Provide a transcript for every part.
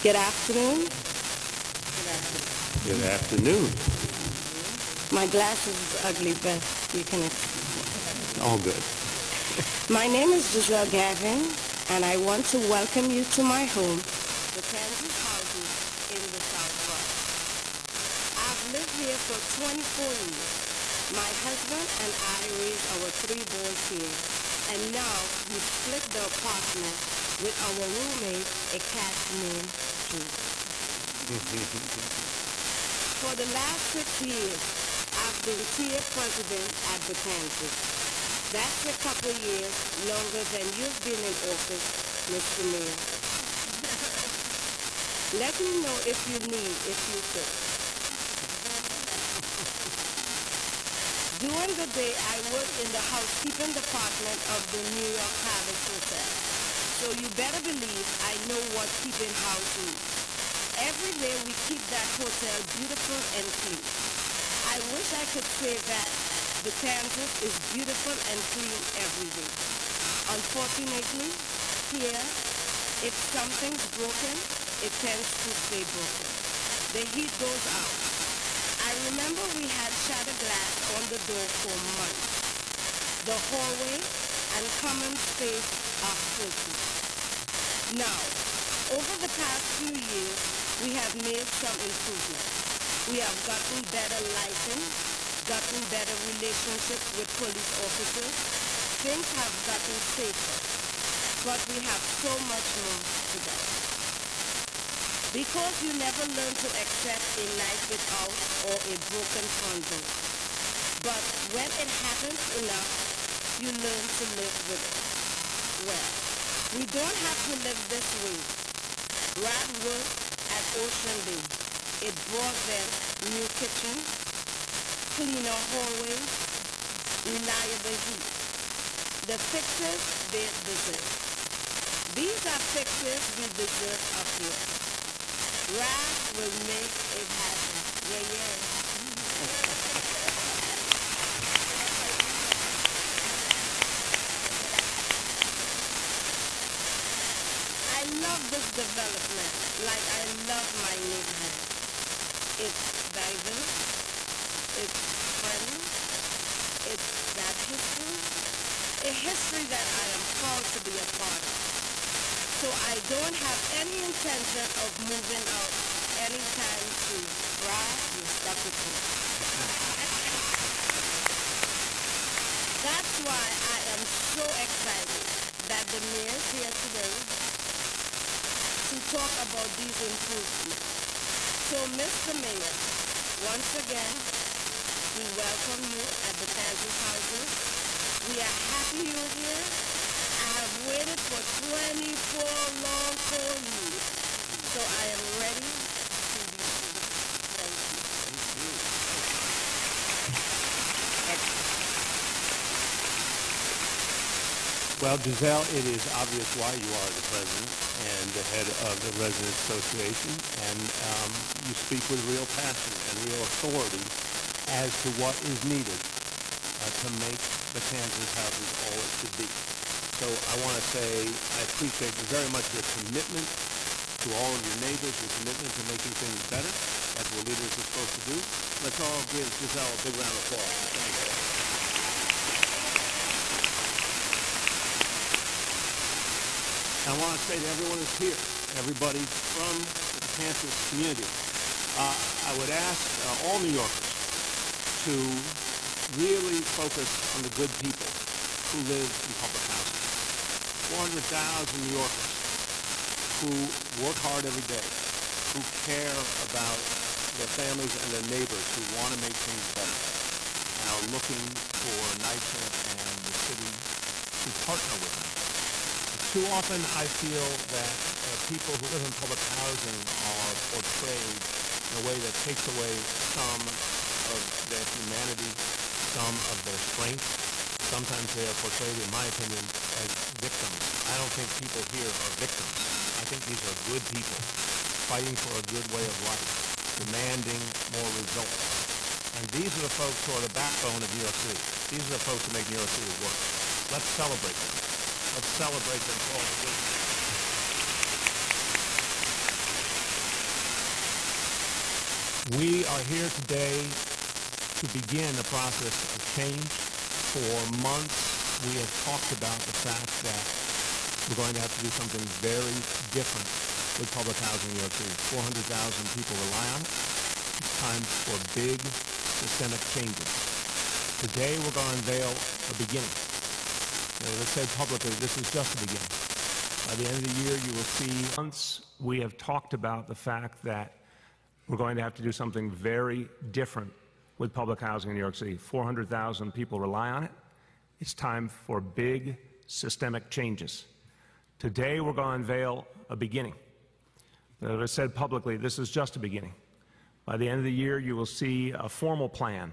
Good afternoon. Good afternoon. My glasses is ugly, but you can. All good. My name is Giselle Gavin, and I want to welcome you to my home, the Kansas houses in the South Bronx. I've lived here for 24 years. My husband and I raised our 3 boys here, and now we split the apartment with our roommate, a cat named Drew. For the last 6 years, I've been tier president at the Kansas. That's a couple years longer than you've been in office, Mr. Mayor. Let me know if you could. During the day, I work in the housekeeping department of the New York Palace Hotel. So you better believe I know what keeping house is. Every day we keep that hotel beautiful and clean. I wish I could say that the Kansas is beautiful and clean every day. Unfortunately, here, if something's broken, it tends to stay broken. The heat goes out. I remember we had shattered glass on the door for months. The hallway and common space are filthy. Now, over the past few years, we have made some improvements. We have gotten better lighting, gotten better relationships with police officers. Things have gotten safer, but we have so much more to go. Because you never learn to accept a night without or a broken front door. But when it happens enough, you learn to live with it. Well, we don't have to live this way. Rad worked at Ocean Bay. It brought them new kitchen, cleaner hallways, reliable heat. The fixes they deserve. These are fixes we deserve up here. Rad will make it happen. Yeah. I love this development like I love my neighborhood. It's diverse, it's friendly, it's got history, a history that I am proud to be a part of. So I don't have any intention of moving out anytime soon. Right? You're stuck with me. That's why I am so excited that the mayor is here today to talk about these improvements. So, Mr. Mayor, once again, we welcome you at the Kansas houses. We are happy you're here. I have waited for 24 long, cold years, so I am ready to be free. Thank you. Well, Giselle, it is obvious why you are the president and the head of the Residents Association, and you speak with real passion and real authority as to what is needed to make the Kansas houses all it should be. So I want to say I appreciate very much your commitment to all of your neighbors, your commitment to making things better. That's what leaders are supposed to do. Let's all give Giselle a big round of applause. Thank you. I want to say to everyone who's here, everybody from the Kansas community, I would ask all New Yorkers to really focus on the good people who live in public housing. 400,000 New Yorkers who work hard every day, who care about their families and their neighbors, who want to make things better, and are looking for NYCHA and the city to partner with them. Too often I feel that people who live in public housing are portrayed in a way that takes away some of their humanity, some of their strength. Sometimes they are portrayed, in my opinion, as victims. I don't think people here are victims. I think these are good people fighting for a good way of life, demanding more results. And these are the folks who are the backbone of New York City. These are the folks who make New York City work. Let's celebrate them. Let's celebrate them for all the good. We are here today to begin a process of change. For months, we have talked about the fact that we're going to have to do something very different with public housing in New York City. 400,000 people rely on it. It's time for big systemic changes. Today, we're going to unveil a beginning. Let's say publicly, this is just the beginning. By the end of the year, you will see months we have talked about the fact that we're going to have to do something very different with public housing in New York City. 400,000 people rely on it. It's time for big systemic changes. Today, we're going to unveil a beginning. As I said publicly, this is just a beginning. By the end of the year, you will see a formal plan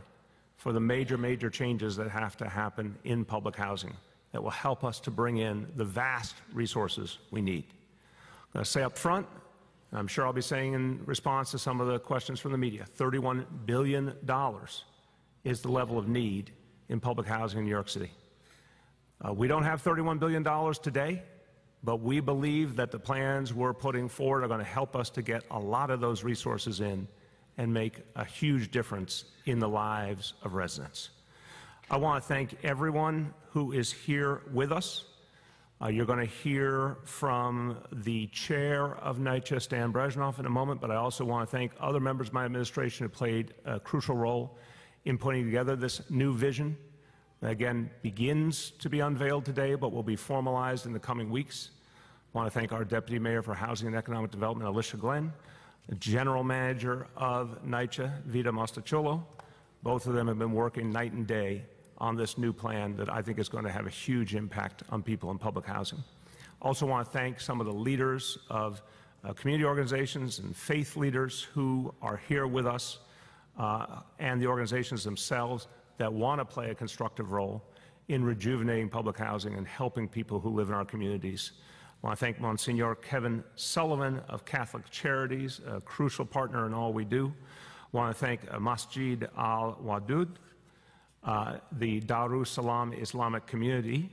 for the major changes that have to happen in public housing that will help us to bring in the vast resources we need. I'm going to say up front, and I'm sure I'll be saying in response to some of the questions from the media, $31 billion is the level of need in public housing in New York City. We don't have $31 billion today, but we believe that the plans we're putting forward are going to help us to get a lot of those resources in and make a huge difference in the lives of residents. I want to thank everyone who is here with us. You're going to hear from the chair of NYCHA, Stan Brezhnev, in a moment, but I also want to thank other members of my administration who played a crucial role in putting together this new vision that, again, begins to be unveiled today, but will be formalized in the coming weeks. I want to thank our Deputy Mayor for Housing and Economic Development, Alicia Glenn, the General Manager of NYCHA, Vida Mostacholo. Both of them have been working night and day on this new plan that I think is going to have a huge impact on people in public housing. Also want to thank some of the leaders of community organizations and faith leaders who are here with us and the organizations themselves that want to play a constructive role in rejuvenating public housing and helping people who live in our communities. I want to thank Monsignor Kevin Sullivan of Catholic Charities, a crucial partner in all we do. I want to thank Masjid al-Wadud, the Darus Salam Islamic Community,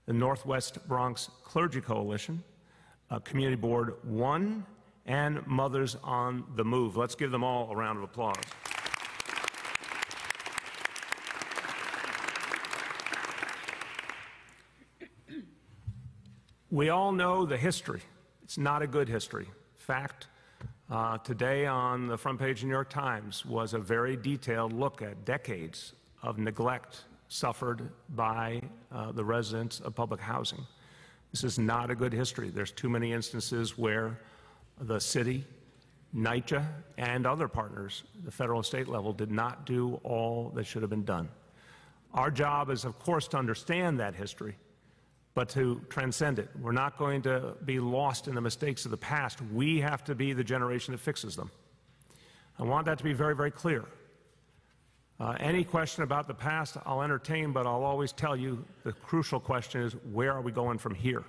the Northwest Bronx Clergy Coalition, Community Board 1, and Mothers on the Move. Let's give them all a round of applause. We all know the history. It's not a good history. In fact, today on the front page of the New York Times was a very detailed look at decades of neglect suffered by the residents of public housing. This is not a good history. There's too many instances where the city, NYCHA, and other partners, the federal and state level, did not do all that should have been done. Our job is, of course, to understand that history, but to transcend it. We're not going to be lost in the mistakes of the past. We have to be the generation that fixes them. I want that to be very, very clear. Any question about the past, I'll entertain, but I'll always tell you the crucial question is, where are we going from here?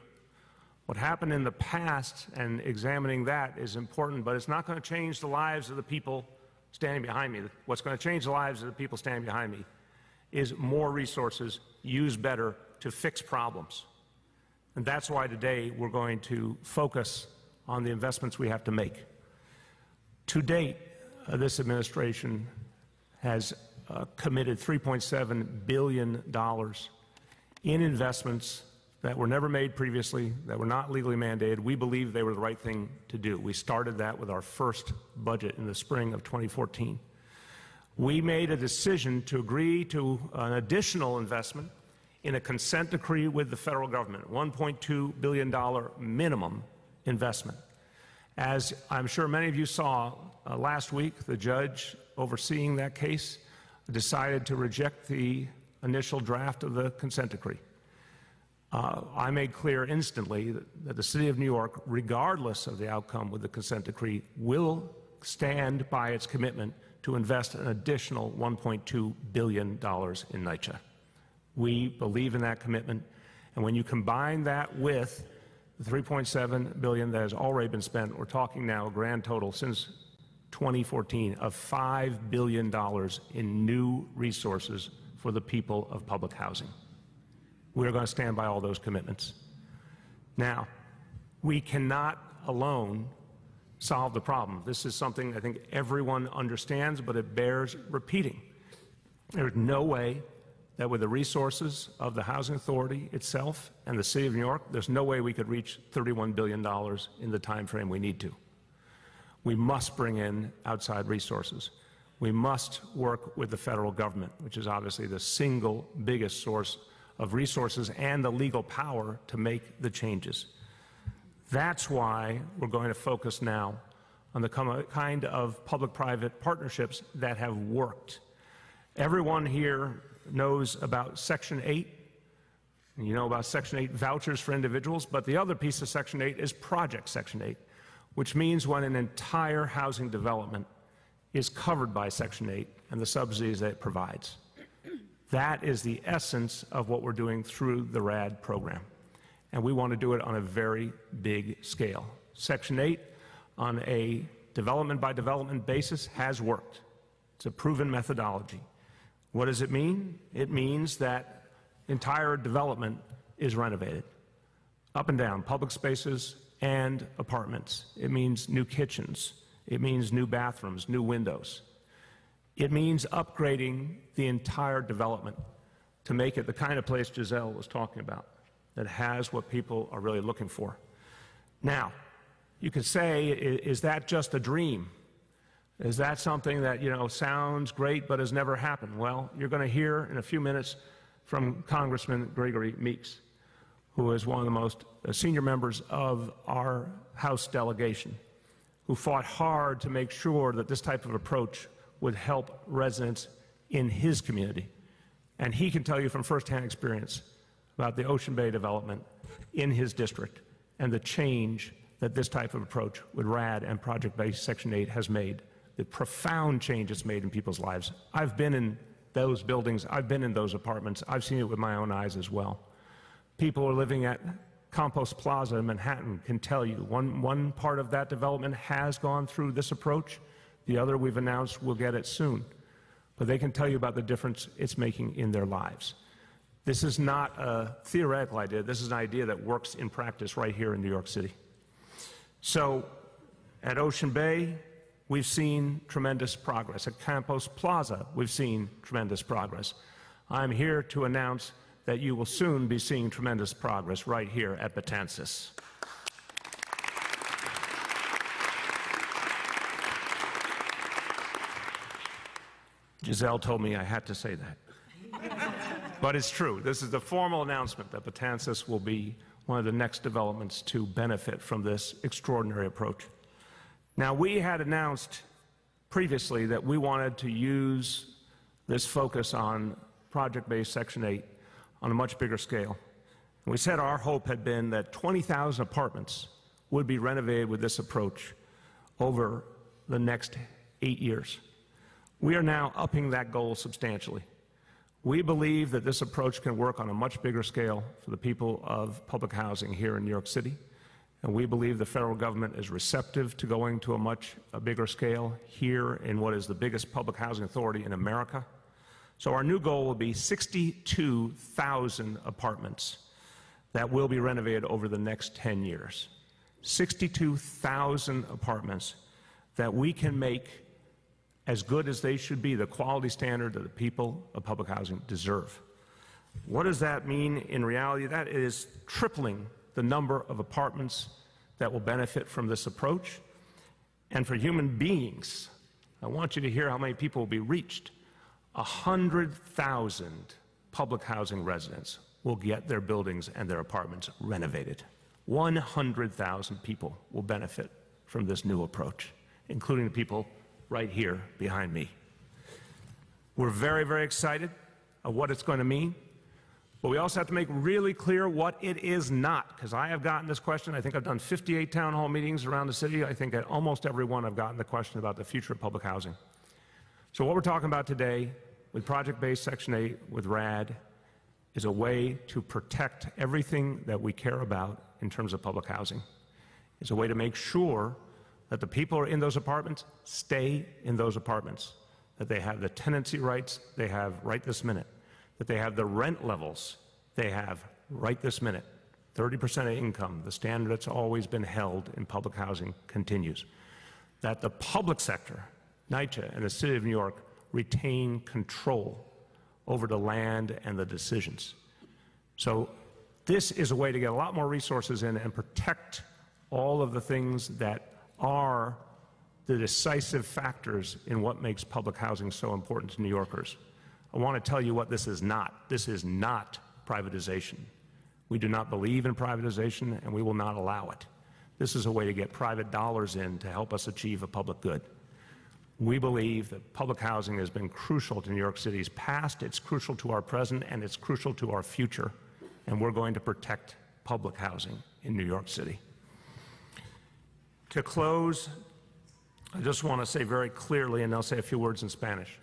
What happened in the past and examining that is important, but it's not going to change the lives of the people standing behind me. What's going to change the lives of the people standing behind me is more resources used better to fix problems. And that's why today we're going to focus on the investments we have to make. To date, this administration has committed $3.7 billion in investments that were never made previously, that were not legally mandated. We believe they were the right thing to do. We started that with our first budget in the spring of 2014. We made a decision to agree to an additional investment in a consent decree with the federal government, $1.2 billion minimum investment. As I'm sure many of you saw last week, the judge overseeing that case decided to reject the initial draft of the consent decree. I made clear instantly that the City of New York, regardless of the outcome with the consent decree, will stand by its commitment to invest an additional $1.2 billion in NYCHA. We believe in that commitment, and when you combine that with the $3.7 billion that has already been spent, we're talking now a grand total since 2014 of $5 billion in new resources for the people of public housing. We're going to stand by all those commitments. Now, we cannot alone solve the problem. This is something I think everyone understands, but it bears repeating. There's no way that with the resources of the Housing Authority itself and the City of New York, there's no way we could reach $31 billion in the time frame we need to. We must bring in outside resources. We must work with the federal government, which is obviously the single biggest source of resources and the legal power to make the changes. That's why we're going to focus now on the kind of public-private partnerships that have worked. Everyone here knows about Section 8, and you know about Section 8 vouchers for individuals, but the other piece of Section 8 is Project Section 8, which means when an entire housing development is covered by Section 8 and the subsidies that it provides. That is the essence of what we're doing through the RAD program, and we want to do it on a very big scale. Section 8, on a development-by-development basis, has worked. It's a proven methodology. What does it mean? It means that entire development is renovated, up and down, public spaces and apartments. It means new kitchens. It means new bathrooms, new windows. It means upgrading the entire development to make it the kind of place Giselle was talking about, that has what people are really looking for. Now, you could say, is that just a dream? Is that something that, sounds great but has never happened? Well, you're going to hear in a few minutes from Congressman Gregory Meeks, who is one of the most senior members of our House delegation, who fought hard to make sure that this type of approach would help residents in his community. And he can tell you from firsthand experience about the Ocean Bay development in his district and the change that this type of approach with RAD and project-based Section 8 has made, the profound change it's made in people's lives. I've been in those buildings, I've been in those apartments, I've seen it with my own eyes as well. People who are living at Compost Plaza in Manhattan can tell you one part of that development has gone through this approach. The other we've announced will get it soon. But they can tell you about the difference it's making in their lives. This is not a theoretical idea. This is an idea that works in practice right here in New York City. So at Ocean Bay, we've seen tremendous progress. At Compost Plaza, we've seen tremendous progress. I'm here to announce that you will soon be seeing tremendous progress right here at Betances. Giselle told me I had to say that. But it's true. This is the formal announcement that Betances will be one of the next developments to benefit from this extraordinary approach. Now, we had announced previously that we wanted to use this focus on project-based Section 8 on a much bigger scale. And we said our hope had been that 20,000 apartments would be renovated with this approach over the next 8 years. We are now upping that goal substantially. We believe that this approach can work on a much bigger scale for the people of public housing here in New York City, and we believe the federal government is receptive to going to a bigger scale here in what is the biggest public housing authority in America. So our new goal will be 62,000 apartments that will be renovated over the next 10 years. 62,000 apartments that we can make as good as they should be, the quality standard that the people of public housing deserve. What does that mean in reality? That is tripling the number of apartments that will benefit from this approach. And for human beings, I want you to hear how many people will be reached. 100,000 public housing residents will get their buildings and their apartments renovated. 100,000 people will benefit from this new approach, including the people right here behind me. We're very, very excited of what it's going to mean, but we also have to make really clear what it is not, because I have gotten this question. I think I've done 58 town hall meetings around the city. I think at almost every one I've gotten the question about the future of public housing. So what we're talking about today with project-based Section 8, with RAD, is a way to protect everything that we care about in terms of public housing. It's a way to make sure that the people who are in those apartments stay in those apartments, that they have the tenancy rights they have right this minute, that they have the rent levels they have right this minute. 30% of income, the standard that's always been held in public housing, continues. that the public sector, NYCHA and the City of New York, retain control over the land and the decisions. So this is a way to get a lot more resources in and protect all of the things that are the decisive factors in what makes public housing so important to New Yorkers. I want to tell you what this is not. This is not privatization. We do not believe in privatization, and we will not allow it. This is a way to get private dollars in to help us achieve a public good. We believe that public housing has been crucial to New York City's past, it's crucial to our present, and it's crucial to our future, and we're going to protect public housing in New York City. To close, I just want to say very clearly, and I'll say a few words in Spanish.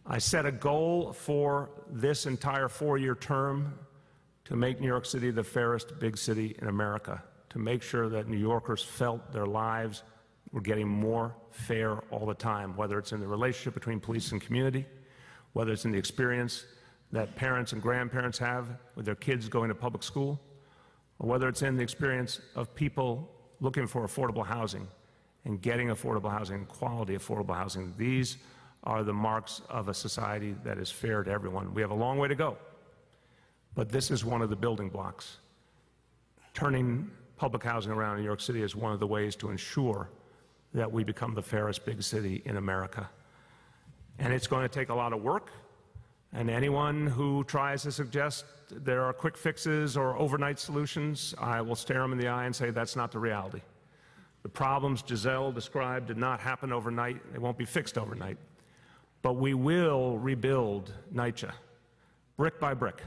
I set a goal for this entire four-year term to make New York City the fairest big city in America, to make sure that New Yorkers felt their lives were getting more fair all the time, whether it's in the relationship between police and community, whether it's in the experience that parents and grandparents have with their kids going to public school, or whether it's in the experience of people looking for affordable housing and getting affordable housing, quality affordable housing. These are the marks of a society that is fair to everyone. We have a long way to go, but this is one of the building blocks. Turning public housing around in New York City is one of the ways to ensure that we become the fairest big city in America. And it's going to take a lot of work, and anyone who tries to suggest there are quick fixes or overnight solutions, I will stare them in the eye and say that's not the reality. The problems Giselle described did not happen overnight. They won't be fixed overnight. But we will rebuild NYCHA, brick by brick.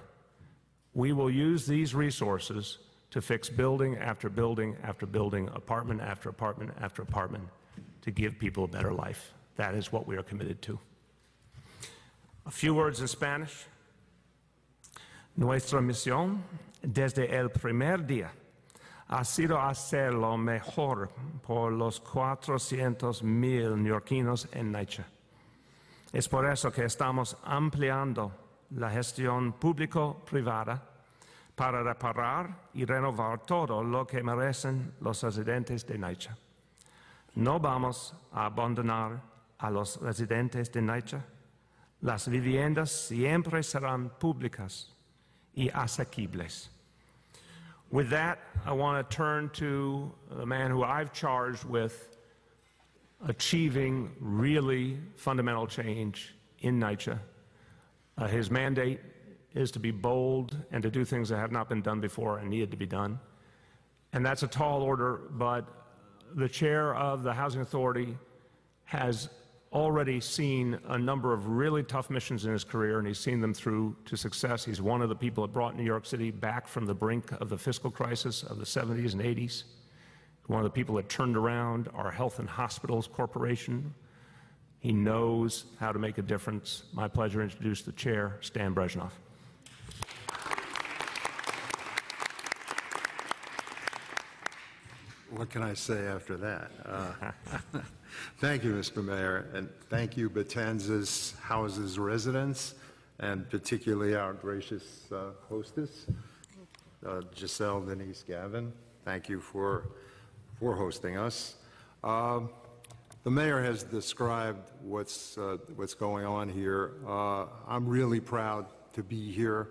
We will use these resources to fix building after building after building, apartment after apartment after apartment, to give people a better life. That is what we are committed to. A few words in Spanish. Nuestra misión desde el primer día ha sido hacer lo mejor por los 400,000 neoyorquinos en NYCHA. Es por eso que estamos ampliando la gestión público-privada para reparar y renovar todo lo que merecen los residentes de NYCHA. No vamos a abandonar a los residentes de NYCHA. Las viviendas siempre serán públicas y asequibles. With that, I want to turn to the man who I've charged with achieving really fundamental change in NYCHA. His mandate is to be bold and to do things that have not been done before and needed to be done. And that's a tall order, but the chair of the Housing Authority has already seen a number of really tough missions in his career, and he's seen them through to success. He's one of the people that brought New York City back from the brink of the fiscal crisis of the 70s and 80s. One of the people that turned around our Health and Hospitals Corporation. He knows how to make a difference. My pleasure to introduce the chair, Stan Brezhnev. What can I say after that? Thank you, Mr. Mayor, and thank you, Betanzas Houses residents, and particularly our gracious hostess, Giselle Denise Gavin. Thank you for hosting us. The mayor has described what's going on here. I'm really proud to be here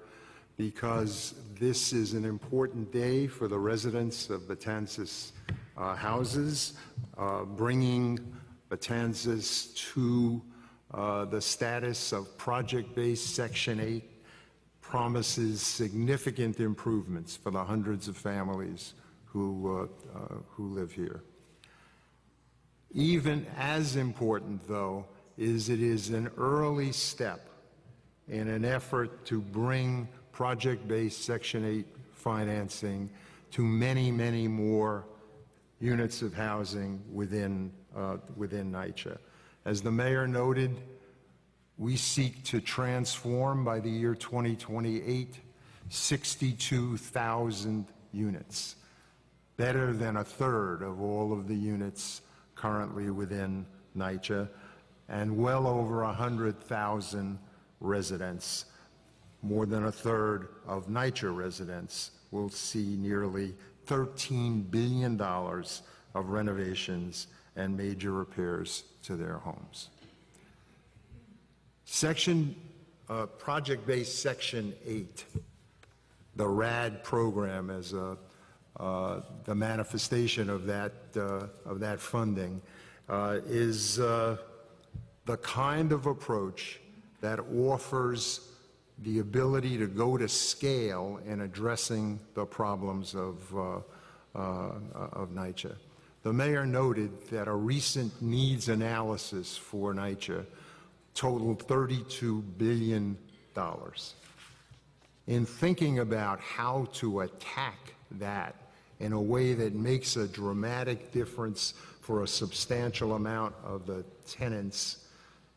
because this is an important day for the residents of Betanzas Houses, bringing Betanzas to the status of project-based Section 8 promises significant improvements for the hundreds of families who live here. Even as important, though, is it is an early step in an effort to bring project-based Section 8 financing to many, many more units of housing within NYCHA. As the mayor noted, we seek to transform by the year 2028 62,000 units, better than a third of all of the units currently within NYCHA, and well over 100,000 residents. More than a third of NYCHA residents will see nearly $13 billion of renovations and major repairs to their homes. Project-based Section 8, the RAD program as the manifestation of that funding, is the kind of approach that offers the ability to go to scale in addressing the problems of NYCHA. The mayor noted that a recent needs analysis for NYCHA totaled $32 billion. In thinking about how to attack that in a way that makes a dramatic difference for a substantial amount of the tenants,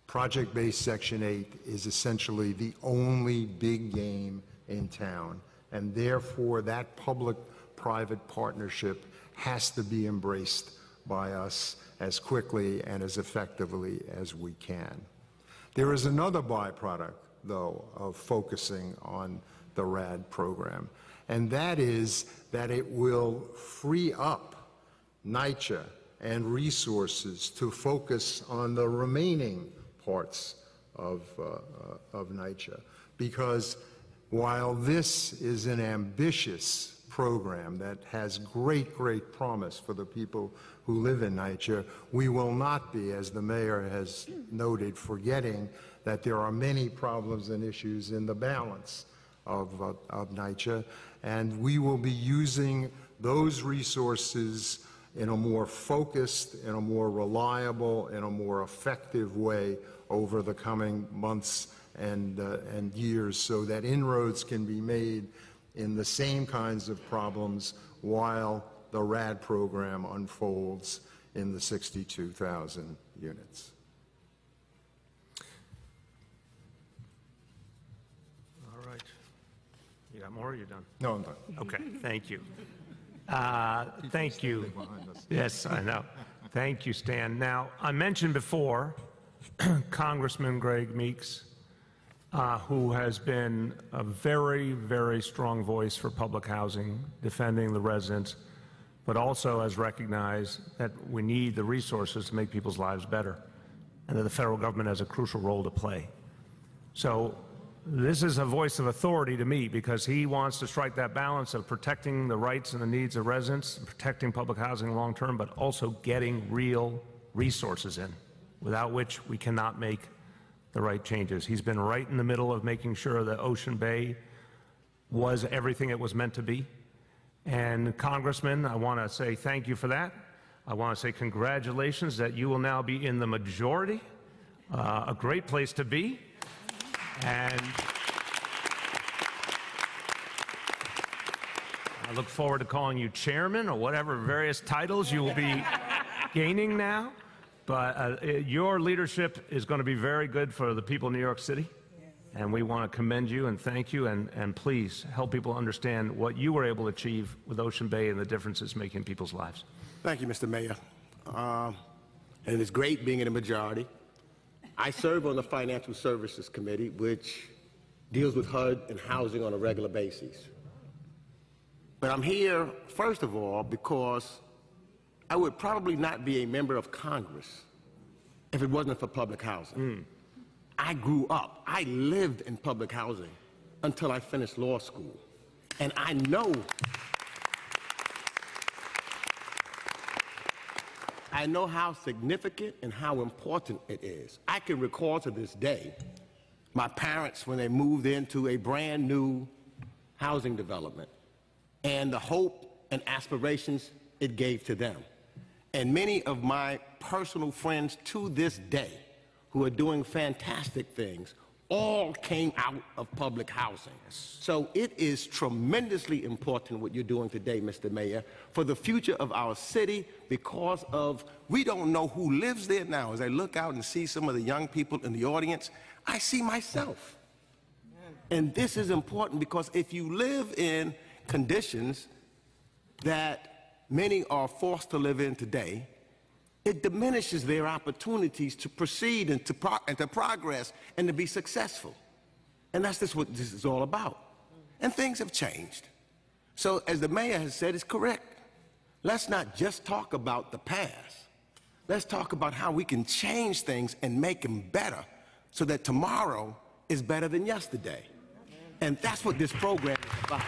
project-based Section 8 is essentially the only big game in town, and therefore that public-private partnership has to be embraced by us as quickly and as effectively as we can. There is another byproduct, though, of focusing on the RAD program, and that is that it will free up NYCHA and resources to focus on the remaining parts of NYCHA. Because while this is an ambitious program that has great promise for the people who live in NYCHA, we will not be, as the mayor has noted, forgetting that there are many problems and issues in the balance of NYCHA, and we will be using those resources in a more focused, in a more reliable, in a more effective way over the coming months and years, so that inroads can be made in the same kinds of problems while the RAD program unfolds in the 62,000 units. All right. You got more or you're done? No, I'm done. Okay, thank you. Thank you. Yes, I know. Thank you, Stan. Now, I mentioned before Congressman Greg Meeks, who has been a very strong voice for public housing, defending the residents, but also has recognized that we need the resources to make people's lives better, and that the federal government has a crucial role to play. So this is a voice of authority to me, because he wants to strike that balance of protecting the rights and the needs of residents, protecting public housing long term, but also getting real resources in, without which we cannot make the right changes. He's been right in the middle of making sure that Ocean Bay was everything it was meant to be. And Congressman, I want to say thank you for that. I want to say congratulations that you will now be in the majority, a great place to be. And I look forward to calling you chairman or whatever various titles you will be gaining now. But your leadership is going to be very good for the people of New York City. And we want to commend you and thank you, and please help people understand what you were able to achieve with Ocean Bay and the differences making in people's lives. Thank you, Mr. Mayor. And it's great being in the majority. I serve on the Financial Services Committee, which deals with HUD and housing on a regular basis. But I'm here, first of all, because I would probably not be a member of Congress if it wasn't for public housing. I grew up, I lived in public housing until I finished law school. And I know how significant and how important it is. I can recall to this day my parents when they moved into a brand new housing development and the hope and aspirations it gave to them. And many of my personal friends to this day who are doing fantastic things all came out of public housing. So it is tremendously important what you're doing today, Mr. Mayor, for the future of our city, because of, we don't know who lives there now. As I look out and see some of the young people in the audience, I see myself. And this is important because if you live in conditions that many are forced to live in today, it diminishes their opportunities to proceed and to progress and to be successful. And that's just what this is all about. And things have changed. So as the mayor has said, it's correct. let's not just talk about the past. Let's talk about how we can change things and make them better so that tomorrow is better than yesterday. And that's what this program is about.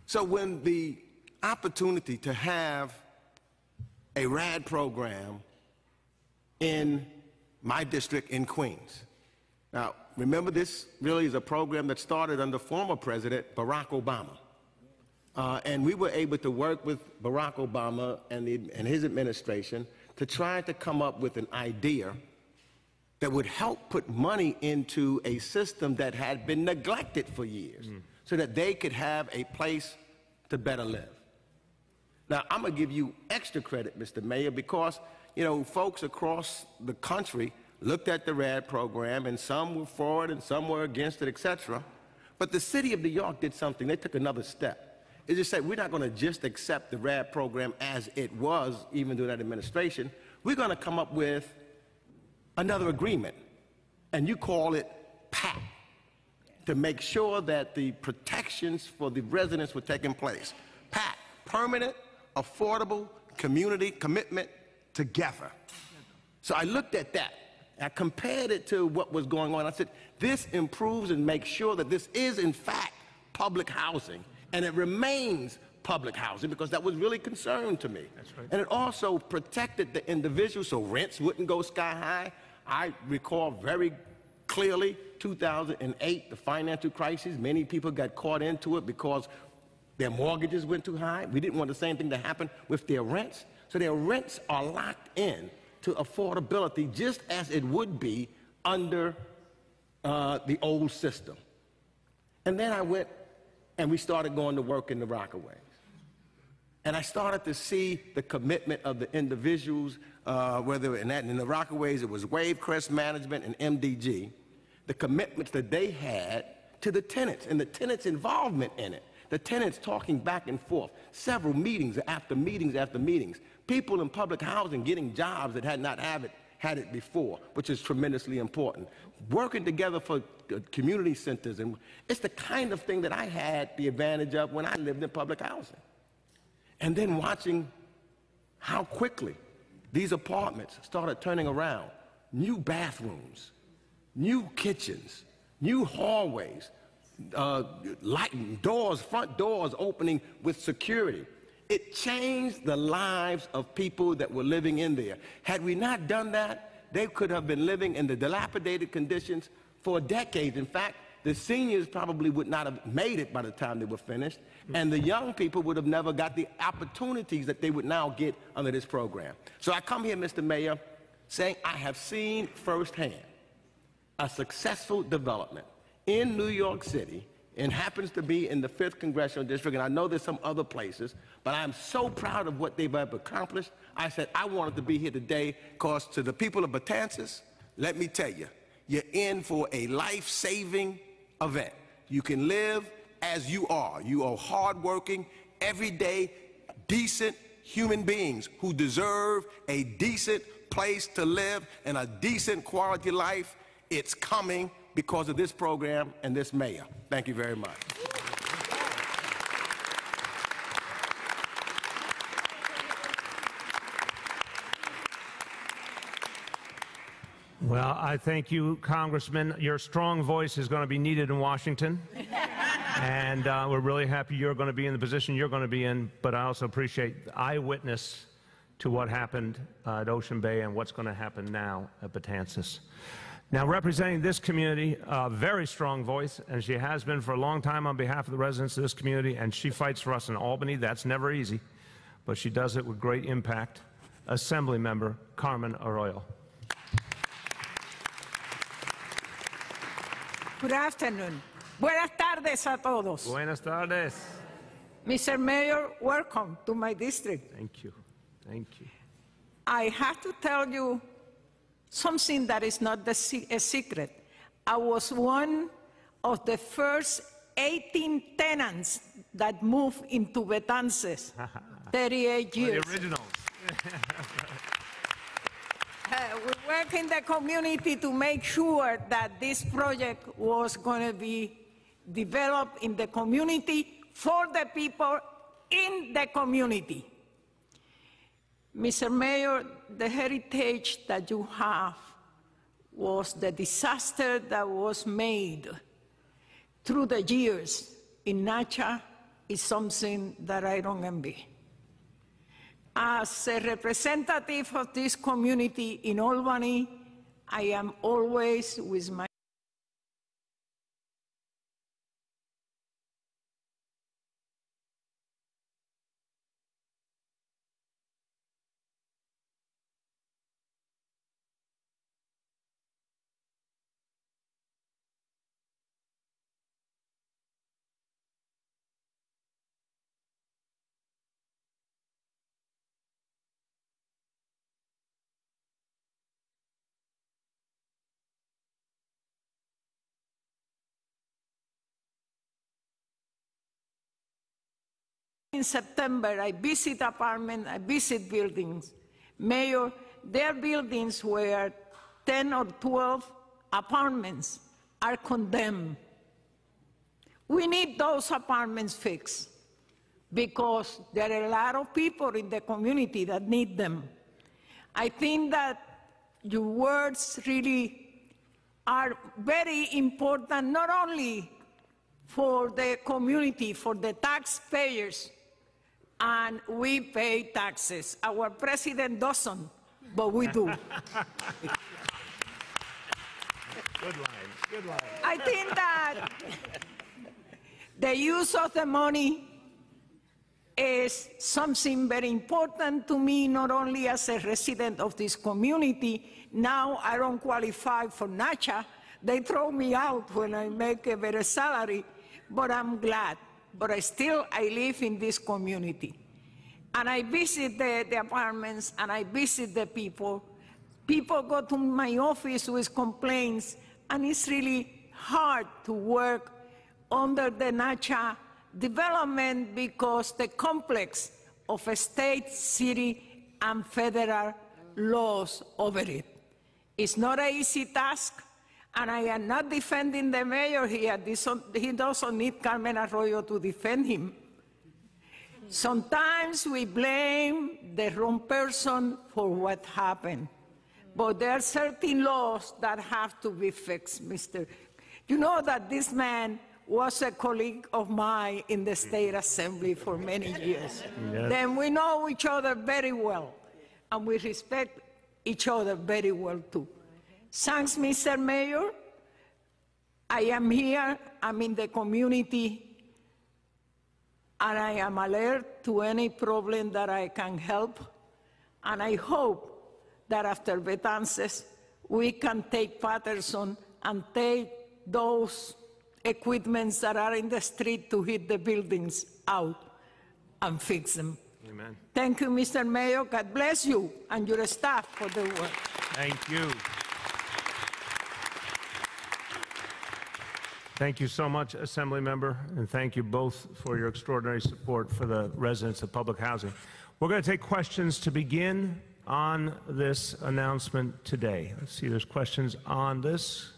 So when the opportunity to have a RAD program in my district in Queens. Now, remember, this really is a program that started under former President Barack Obama. And we were able to work with Barack Obama and his administration to try to come up with an idea that would help put money into a system that had been neglected for years so that they could have a place to better live. Now, I'm going to give you extra credit, Mr. Mayor, because, you know, folks across the country looked at the RAD program, and some were for it and some were against it, etc. But the city of New York did something. They took another step. They just said, we're not going to just accept the RAD program as it was, even through that administration. We're going to come up with another agreement, and you call it PAC, to make sure that the protections for the residents were taking place. PAC, Permanent Affordable Community Commitment Together. So I looked at that. I compared it to what was going on. I said, this improves and makes sure that this is, in fact, public housing, and it remains public housing, because that was really concerned to me. That's right. And it also protected the individual so rents wouldn't go sky high. I recall very clearly 2008, the financial crisis. Many people got caught into it because their mortgages went too high. We didn't want the same thing to happen with their rents. So their rents are locked in to affordability, just as it would be under the old system. And then I went and we started going to work in the Rockaways. And I started to see the commitment of the individuals, whether in the Rockaways it was Wavecrest Management and MDG, the commitments that they had to the tenants and the tenants' involvement in it. The tenants talking back and forth, several meetings after meetings after meetings. People in public housing getting jobs that had not had it before, which is tremendously important. Working together for community centers, and it's the kind of thing that I had the advantage of when I lived in public housing. And then watching how quickly these apartments started turning around. New bathrooms, new kitchens, new hallways, doors, front doors opening with security. It changed the lives of people that were living in there. Had we not done that, they could have been living in the dilapidated conditions for decades. In fact, the seniors probably would not have made it by the time they were finished, and the young people would have never got the opportunities that they would now get under this program. So I come here, Mr. Mayor, saying I have seen firsthand a successful development in New York City, and happens to be in the 5th Congressional District, and I know there's some other places, but I'm so proud of what they've accomplished. I said I wanted to be here today because to the people of Betances, let me tell you, you're in for a life-saving event. You can live as you are. You are hardworking, everyday, decent human beings who deserve a decent place to live and a decent quality life. It's coming because of this program and this mayor. Thank you very much. Well, I thank you, Congressman. Your strong voice is going to be needed in Washington. And we're really happy you're going to be in the position you're going to be in, but I also appreciate the eyewitness to what happened at Ocean Bay and what's going to happen now at Betances. Now, representing this community, a very strong voice, and she has been for a long time on behalf of the residents of this community, and she fights for us in Albany. That's never easy, but she does it with great impact. Assemblymember Carmen Arroyo. Good afternoon. Buenas tardes a todos. Buenas tardes. Mr. Mayor, welcome to my district. Thank you. Thank you. I have to tell you something that is not a secret. I was one of the first 18 tenants that moved into Betances 38 years. The originals. We work in the community to make sure that this project was going to be developed in the community, for the people, in the community. Mr. Mayor, the heritage that you have was the disaster that was made through the years in NYCHA is something that I don't envy. As a representative of this community in Albany, I am always with my in September, I visit apartments, I visit buildings. Mayor, there are buildings where 10 or 12 apartments are condemned. We need those apartments fixed because there are a lot of people in the community that need them. I think that your words really are very important, not only for the community, for the taxpayers, and we pay taxes. Our president doesn't, but we do. Good line, good line. I think that the use of the money is something very important to me, not only as a resident of this community. Now I don't qualify for NYCHA. They throw me out when I make a better salary, but I'm glad. But I live in this community. And I visit the apartments, and I visit the people. People go to my office with complaints, and it's really hard to work under the NYCHA development because the complex of state, city, and federal laws over it. It's not an easy task. And I am not defending the mayor here. He doesn't need Carmen Arroyo to defend him. Sometimes we blame the wrong person for what happened. But there are certain laws that have to be fixed, Mr. You know that this man was a colleague of mine in the State Assembly for many years. Yes. Then we know each other very well, and we respect each other very well, too. Thanks, Mr. Mayor. I am here, I'm in the community, and I am alert to any problem that I can help. And I hope that after Betances, we can take Patterson and take those equipments that are in the street to hit the buildings out and fix them. Amen. Thank you, Mr. Mayor. God bless you and your staff for the work. Thank you. Thank you so much, Assembly Member, and thank you both for your extraordinary support for the residents of public housing. We're going to take questions to begin on this announcement today. Let's see, there's questions on this.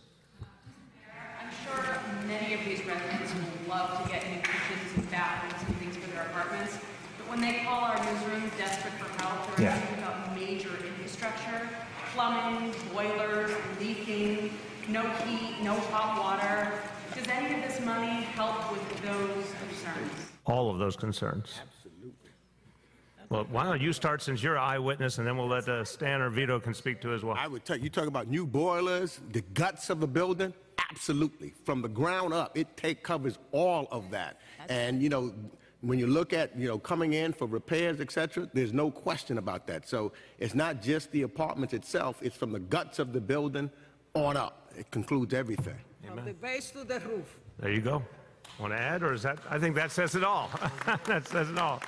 I'm sure many of these residents would love to get new kitchens and bathrooms and things for their apartments, but when they call our newsroom desperate for help, they're asking about major infrastructure, plumbing, boilers, leaking, no heat, no hot water. Does any of this money help with those concerns? All of those concerns. Absolutely. Well, why don't you start since you're an eyewitness, and then we'll let Stan or Vito can speak to as well. I would tell you, talk about new boilers, the guts of the building, absolutely. From the ground up, it covers all of that. And, you know, when you look at, you know, coming in for repairs, et cetera, there's no question about that. So it's not just the apartments itself, it's from the guts of the building on up. It concludes everything. From the base to the roof. There you go. Want to add, or is that? I think that says it all. That says it all.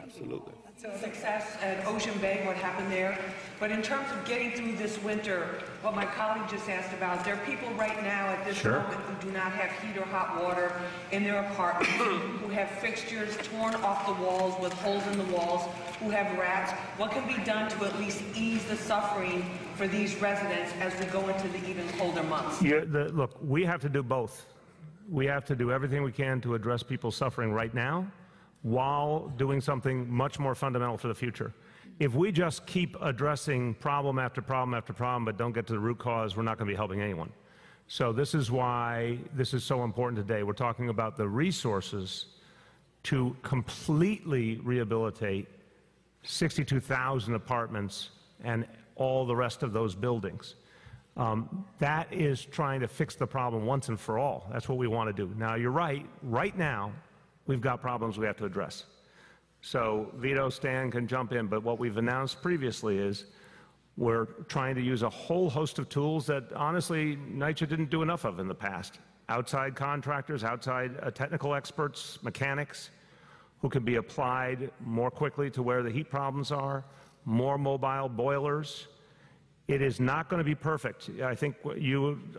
Absolutely. Success at Ocean Bay, what happened there. But in terms of getting through this winter, what my colleague just asked about, there are people right now at this moment who do not have heat or hot water in their apartments, who have fixtures torn off the walls with holes in the walls, who have rats. What can be done to at least ease the suffering for these residents as we go into the even colder months? Look, we have to do both. We have to do everything we can to address people suffering right now while doing something much more fundamental for the future. If we just keep addressing problem after problem after problem but don't get to the root cause, we're not going to be helping anyone. So this is why this is so important today. We're talking about the resources to completely rehabilitate 62,000 apartments and all the rest of those buildings. That is trying to fix the problem once and for all. That's what we want to do. Now, you're right. Right now, we've got problems we have to address. So Vito, Stan can jump in, but what we've announced previously is we're trying to use a whole host of tools that, honestly, NYCHA didn't do enough of in the past. Outside contractors, outside technical experts, mechanics, who can be applied more quickly to where the heat problems are, more mobile boilers. It is not going to be perfect. I think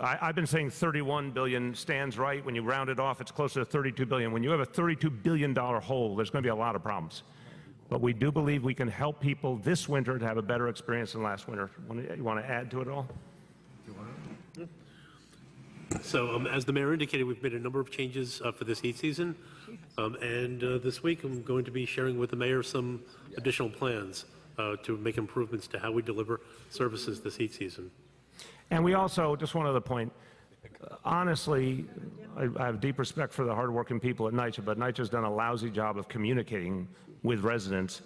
I've been saying 31 billion stands right. When you round it off, it's closer to 32 billion. When you have a $32 billion hole, there's going to be a lot of problems. But we do believe we can help people this winter to have a better experience than last winter. You want to add to it all? So as the mayor indicated, we've made a number of changes for this heat season. And this week I'm going to be sharing with the mayor some additional plans to make improvements to how we deliver services this heat season. And we also, just one other point, honestly, I have deep respect for the hardworking people at NYCHA, but NYCHA's done a lousy job of communicating with residents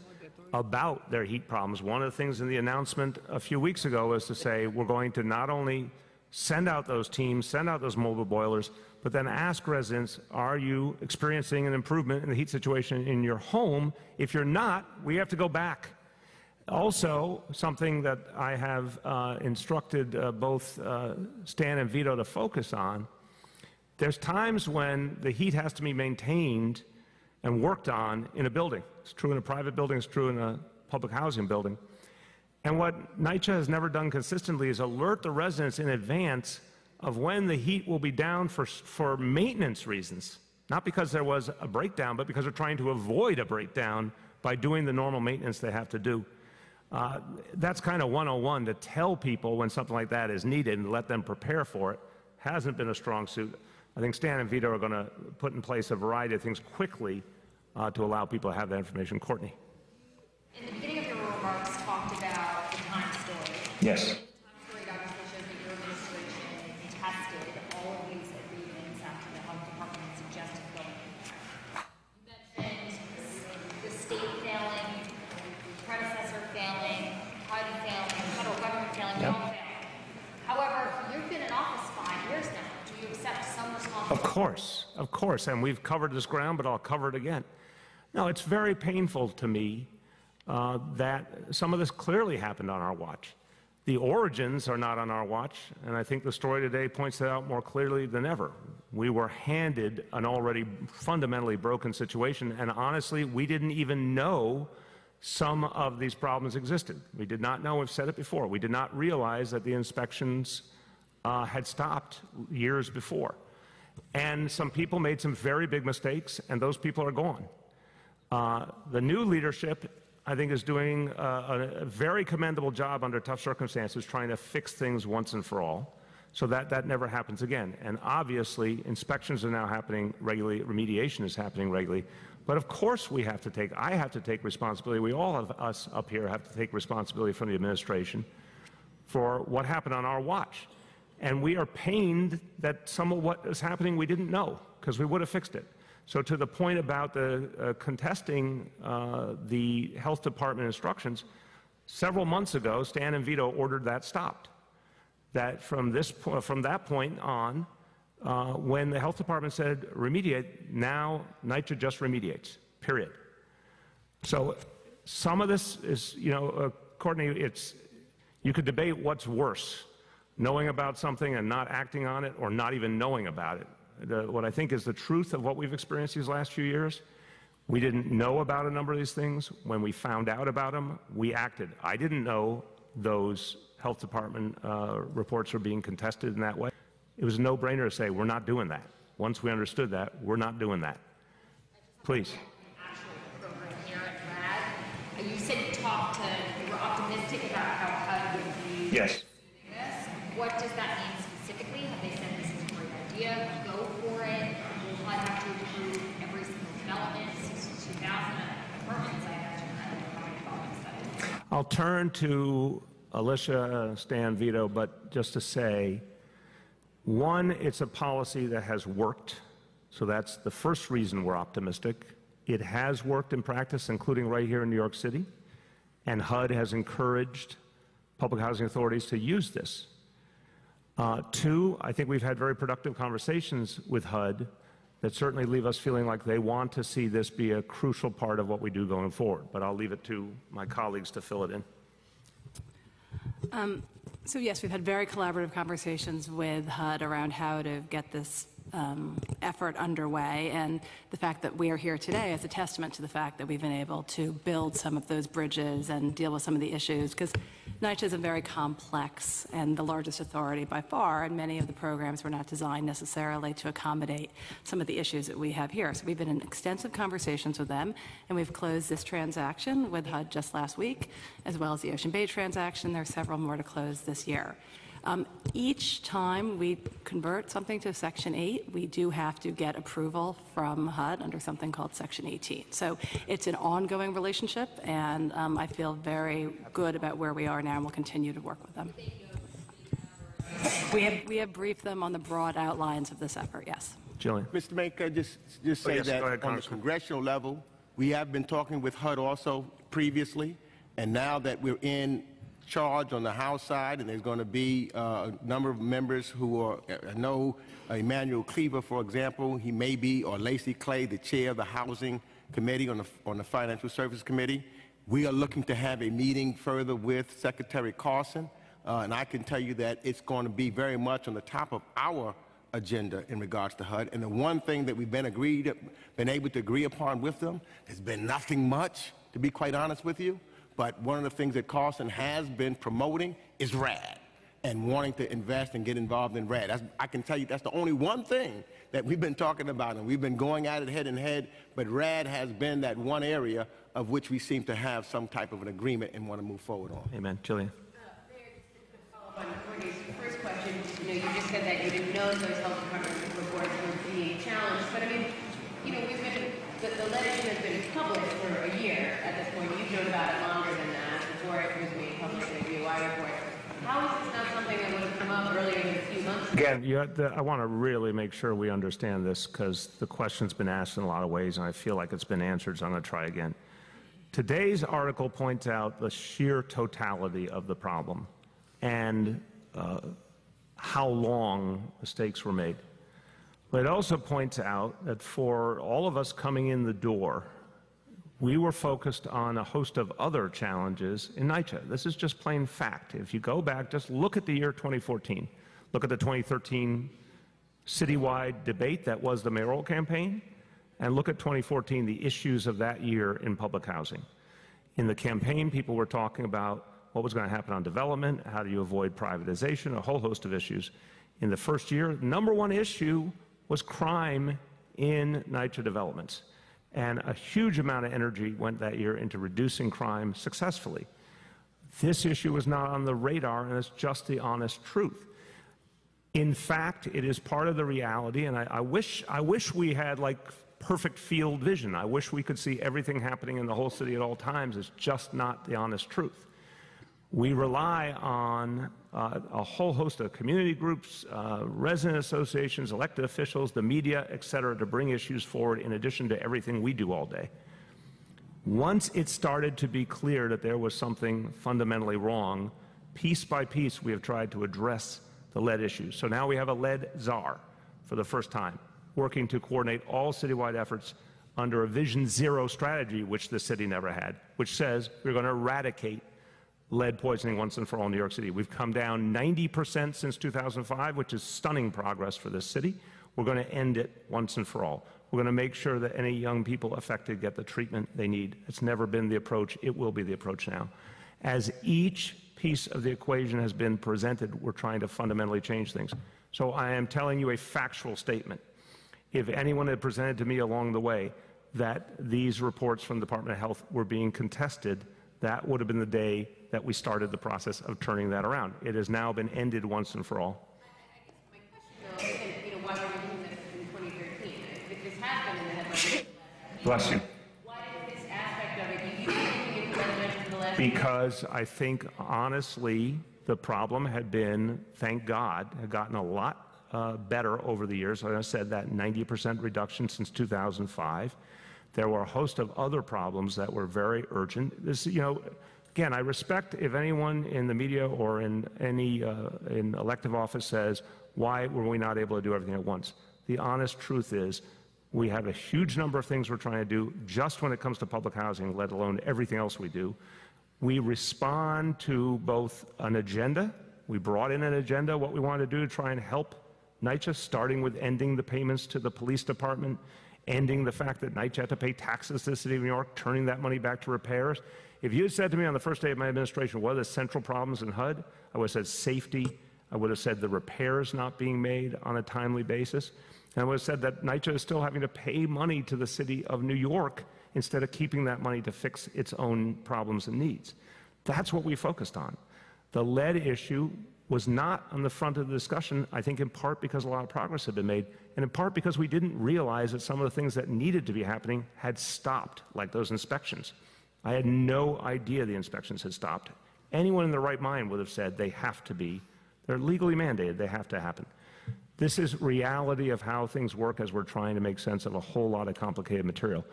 about their heat problems. One of the things in the announcement a few weeks ago was to say we're going to not only send out those teams, send out those mobile boilers, but then ask residents, are you experiencing an improvement in the heat situation in your home? If you're not, we have to go back. Also, something that I have instructed both Stan and Vito to focus on, there's times when the heat has to be maintained and worked on in a building. It's true in a private building, it's true in a public housing building. And what NYCHA has never done consistently is alert the residents in advance of when the heat will be down for maintenance reasons. Not because there was a breakdown, but because they're trying to avoid a breakdown by doing the normal maintenance they have to do. That's kind of 101, to tell people when something like that is needed and let them prepare for it. Hasn't been a strong suit. I think Stan and Vito are going to put in place a variety of things quickly to allow people to have that information. Courtney. In the beginning of your remarks, talked about the time story. Yes. The time story obviously shows that your administration tested all of these agreements after the health department suggested going into effect. You mentioned the state failing, predecessor failing, HUD failing, federal government failing, we all failed. However, you've been in office 5 years now. Do you accept some responsibility? Of course, and we've covered this ground, but I'll cover it again. No, it's very painful to me that some of this clearly happened on our watch. The origins are not on our watch, and I think the story today points that out more clearly than ever. We were handed an already fundamentally broken situation, and honestly, we didn't even know some of these problems existed. We did not know, we've said it before, we did not realize that the inspections had stopped years before. And some people made some very big mistakes, and those people are gone. The new leadership, I think, is doing a very commendable job under tough circumstances trying to fix things once and for all so that never happens again. And obviously, inspections are now happening regularly, remediation is happening regularly. But of course I have to take responsibility, we all of us up here have to take responsibility from the administration for what happened on our watch. And we are pained that some of what is happening we didn't know, because we would have fixed it. So to the point about the contesting the health department instructions, several months ago, Stan and Vito ordered that stopped. That from that point on, when the health department said remediate, now NYCHA just remediates, period. So some of this is, Courtney, you could debate what's worse, knowing about something and not acting on it, or not even knowing about it. What I think is the truth of what we've experienced these last few years, we didn't know about a number of these things. When we found out about them, we acted. I didn't know those health department reports were being contested in that way. It was a no-brainer to say, we're not doing that. Once we understood that, we're not doing that. Please. Actual program here at RAD. You said you were optimistic about how HUD would be Yes. This. What does that mean specifically? Have they said this is a great idea, go for it? I'll turn to Alicia, Stan, Vito, but just to say, one, it's a policy that has worked, so that's the first reason we're optimistic. It has worked in practice, including right here in New York City, and HUD has encouraged public housing authorities to use this. Two, I think we've had very productive conversations with HUD that certainly leave us feeling like they want to see this be a crucial part of what we do going forward. But I'll leave it to my colleagues to fill it in. So yes, we've had very collaborative conversations with HUD around how to get this effort underway, and the fact that we are here today is a testament to the fact that we've been able to build some of those bridges and deal with some of the issues, because NYCHA is a very complex and the largest authority by far, and many of the programs were not designed necessarily to accommodate some of the issues that we have here. So we've been in extensive conversations with them, and we've closed this transaction with HUD just last week, as well as the Ocean Bay transaction. There are several more to close this year. Each time we convert something to Section 8, we do have to get approval from HUD under something called Section 18. So it's an ongoing relationship, and I feel very good about where we are now, and we'll continue to work with them. We have briefed them on the broad outlines of this effort, yes. Jillian. Mr. Maker, just say yes, that go ahead, on the congressional level, we have been talking with HUD also previously, and now that we're in charge on the House side, and there's going to be a number of members who are, I know Emmanuel Cleaver, for example, he may be, or Lacey Clay, the chair of the Housing Committee on the Financial Services Committee. We are looking to have a meeting further with Secretary Carson, and I can tell you that it's going to be very much on the top of our agenda in regards to HUD. And the one thing that we've been able to agree upon with them has been nothing much, to be quite honest with you. But one of the things that Carson has been promoting is RAD and wanting to invest and get involved in RAD. I can tell you that's the only one thing that we've been talking about, and we've been going at it head and head, but RAD has been that one area of which we seem to have some type of an agreement and want to move forward on. Amen. Jillian. Mayor, just to follow up on Courtney's first question, you just said that you didn't know those health department reports were being challenged, but I mean, we've been, the lead issue has been public for a year at this point. You've known about it longer than that before it was being published in a DOI report. How is this not something that would have come up earlier than a few months ago? Again, I want to really make sure we understand this, because the question's been asked in a lot of ways, and I feel like it's been answered, so I'm going to try again. Today's article points out the sheer totality of the problem and how long mistakes were made. But it also points out that for all of us coming in the door, we were focused on a host of other challenges in NYCHA. This is just plain fact. If you go back, just look at the year 2014. Look at the 2013 citywide debate that was the mayoral campaign, and look at 2014, the issues of that year in public housing. In the campaign, people were talking about what was going to happen on development, how do you avoid privatization, a whole host of issues. In the first year, number one issue was crime in NYCHA developments. And a huge amount of energy went that year into reducing crime successfully. This issue was not on the radar, and it's just the honest truth. In fact, it is part of the reality, and I wish we had like perfect field vision. I wish we could see everything happening in the whole city at all times. It's just not the honest truth. We rely on a whole host of community groups, resident associations, elected officials, the media, et cetera, to bring issues forward in addition to everything we do all day. Once it started to be clear that there was something fundamentally wrong, piece by piece we have tried to address the lead issues. So now we have a lead czar for the first time, working to coordinate all citywide efforts under a Vision Zero strategy, which the city never had, which says we're going to eradicate lead poisoning once and for all in New York City. We've come down 90% since 2005, which is stunning progress for this city. We're going to end it once and for all. We're going to make sure that any young people affected get the treatment they need. It's never been the approach. It will be the approach now. As each piece of the equation has been presented, we're trying to fundamentally change things. So I am telling you a factual statement. If anyone had presented to me along the way that these reports from the Department of Health were being contested, that would have been the day that we started the process of turning that around. It has now been ended once and for all. I guess my question, though, isn't, why were we doing this in 2013? If this has been in the headlines. Bless you. Why did this aspect of it, you looking into residential for the last last? Because I think, honestly, the problem had been, thank God, had gotten a lot better over the years. Like I said, that 90% reduction since 2005. There were a host of other problems that were very urgent. This, you know, again, I respect if anyone in the media or in any in elective office says, why were we not able to do everything at once? The honest truth is, we have a huge number of things we're trying to do just when it comes to public housing, let alone everything else we do. We respond to both an agenda. We brought in an agenda, what we wanted to do to try and help NYCHA, starting with ending the payments to the police department, ending the fact that NYCHA had to pay taxes to the city of New York, turning that money back to repairs. If you had said to me on the first day of my administration, what are the central problems in HUD? I would have said safety. I would have said the repairs not being made on a timely basis. And I would have said that NYCHA is still having to pay money to the city of New York instead of keeping that money to fix its own problems and needs. That's what we focused on. The lead issue was not on the front of the discussion, I think in part because a lot of progress had been made, and in part because we didn't realize that some of the things that needed to be happening had stopped, like those inspections. I had no idea the inspections had stopped. Anyone in their right mind would have said they have to be. They're legally mandated, they have to happen. This is reality of how things work as we're trying to make sense of a whole lot of complicated material.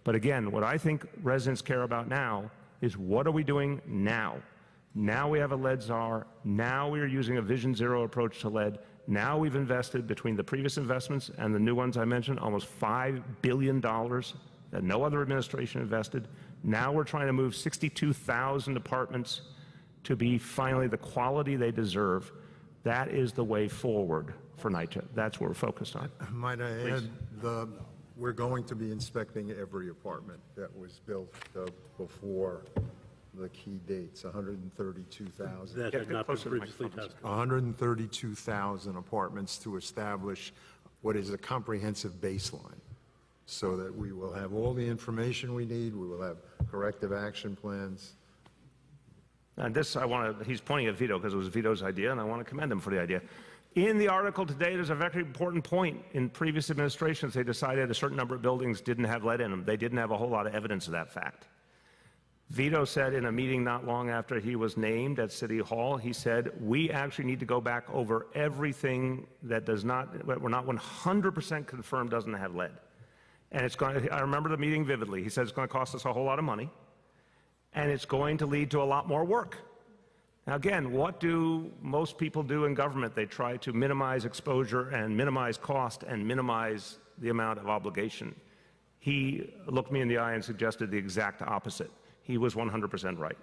But again, what I think residents care about now is what are we doing now? Now we have a lead czar. Now we are using a Vision Zero approach to lead. Now we've invested, between the previous investments and the new ones I mentioned, almost $5 billion that no other administration invested. Now we're trying to move 62,000 apartments to be finally the quality they deserve. That is the way forward for NYCHA. That's what we're focused on. Might I add, we're going to be inspecting every apartment that was built before the key dates, 132,000. That had not been previously tested. 132,000 apartments to establish what is a comprehensive baseline, so that we will have all the information we need, we will have corrective action plans. And this, he's pointing at Vito because it was Vito's idea, and I want to commend him for the idea. In the article today, there's a very important point. In previous administrations, they decided a certain number of buildings didn't have lead in them. They didn't have a whole lot of evidence of that fact. Vito said in a meeting not long after he was named at City Hall, he said, we actually need to go back over everything that does not, we're not 100% confirmed doesn't have lead. And it's going to, I remember the meeting vividly. He said it's going to cost us a whole lot of money, and it's going to lead to a lot more work. Now again, what do most people do in government? They try to minimize exposure and minimize cost and minimize the amount of obligation. He looked me in the eye and suggested the exact opposite. He was 100% right.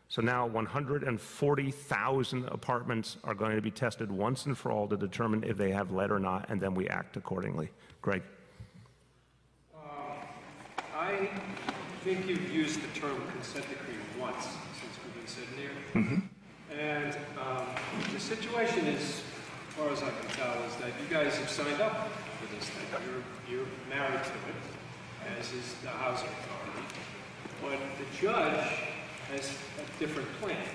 So now 140,000 apartments are going to be tested once and for all to determine if they have lead or not, and then we act accordingly. Greg. I think you've used the term consent decree once since we've been sitting here. Mm-hmm. And the situation is, as far as I can tell, is that you guys have signed up for this thing. You're married to it, as is the housing authority. But the judge has a different plan.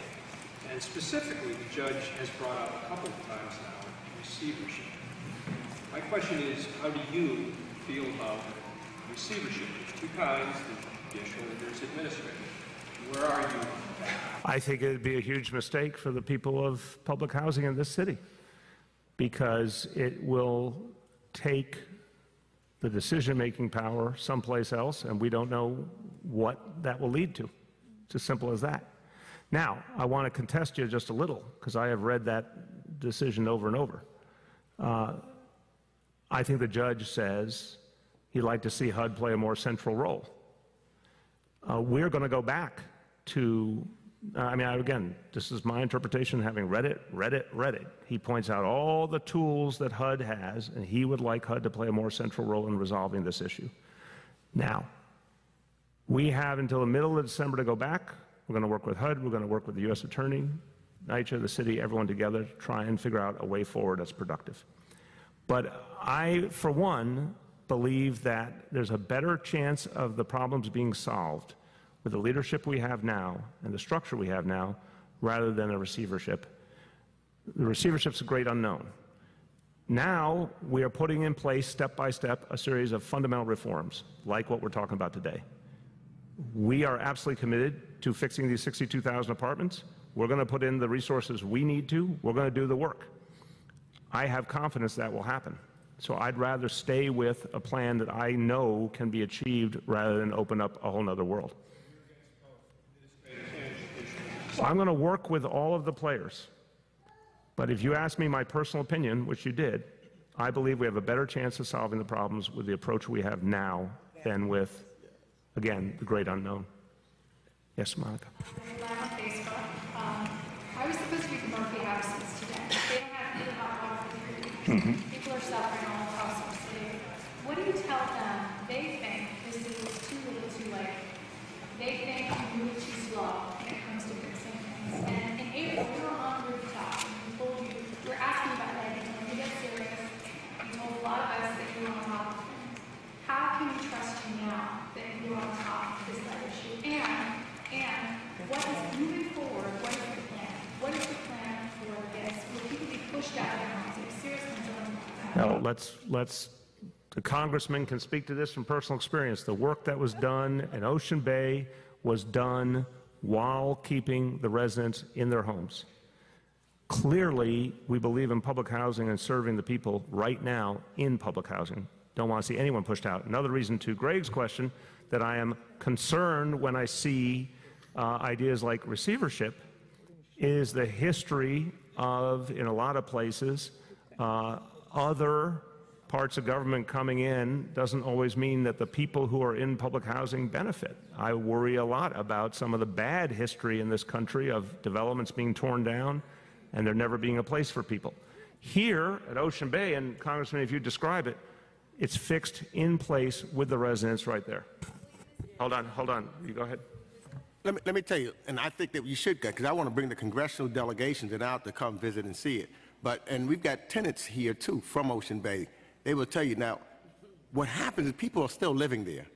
And specifically, the judge has brought up a couple of times now receivership. My question is, how do you feel about receivership? There's two kinds, there's judicial and there's administrative. Where are you? I think it would be a huge mistake for the people of public housing in this city, because it will take the decision-making power someplace else, and we don't know what that will lead to. It's as simple as that. Now, I want to contest you just a little, because I have read that decision over and over. I think the judge says he'd like to see HUD play a more central role. We're going to go back to, again, this is my interpretation, having read it. He points out all the tools that HUD has, and he would like HUD to play a more central role in resolving this issue. Now, we have until the middle of December to go back. We're going to work with HUD, we're going to work with the U.S. Attorney, NYCHA, the city, everyone together to try and figure out a way forward that's productive. But I, for one, believe that there's a better chance of the problems being solved with the leadership we have now and the structure we have now, rather than a receivership. The receivership's a great unknown. Now we are putting in place, step by step, a series of fundamental reforms, like what we're talking about today. We are absolutely committed to fixing these 62,000 apartments. We're going to put in the resources we need to. We're going to do the work. I have confidence that will happen. So I'd rather stay with a plan that I know can be achieved rather than open up a whole nother world. I'm going to work with all of the players. But if you ask me my personal opinion, which you did, I believe we have a better chance of solving the problems with the approach we have now than with, again, the great unknown. Yes, Monica. On Facebook. I was supposed to be the Murphy houses today. They don't have either hot water for 3 weeks. People are suffering all across our city. What do you tell them? They think this is too little too late. They think you move too slow when it comes to fixing things. And in April, we were on rooftop. We told you, we were asking about lighting. When you get serious, you told a lot of us that you were on top of things. How can we trust you now that you're on top of this light issue? And what is moving forward? What is the plan? What is the plan for this? Will people be pushed out of their homes? Are you seriously concerned about that? No, the congressman can speak to this from personal experience. The work that was done in Ocean Bay was done while keeping the residents in their homes. Clearly, we believe in public housing and serving the people right now in public housing. Don't want to see anyone pushed out. Another reason to Greg's question that I am concerned when I see ideas like receivership is the history of, in a lot of places, other parts of government coming in doesn't always mean that the people who are in public housing benefit. I worry a lot about some of the bad history in this country of developments being torn down and there never being a place for people. Here at Ocean Bay, and Congressman, if you describe it, it's fixed in place with the residents right there. Hold on, you go ahead. Let me tell you, and I think that you should go, because I want to bring the congressional delegations and out to come visit and see it. And we've got tenants here too from Ocean Bay. They will tell you now, what happens is people are still living there.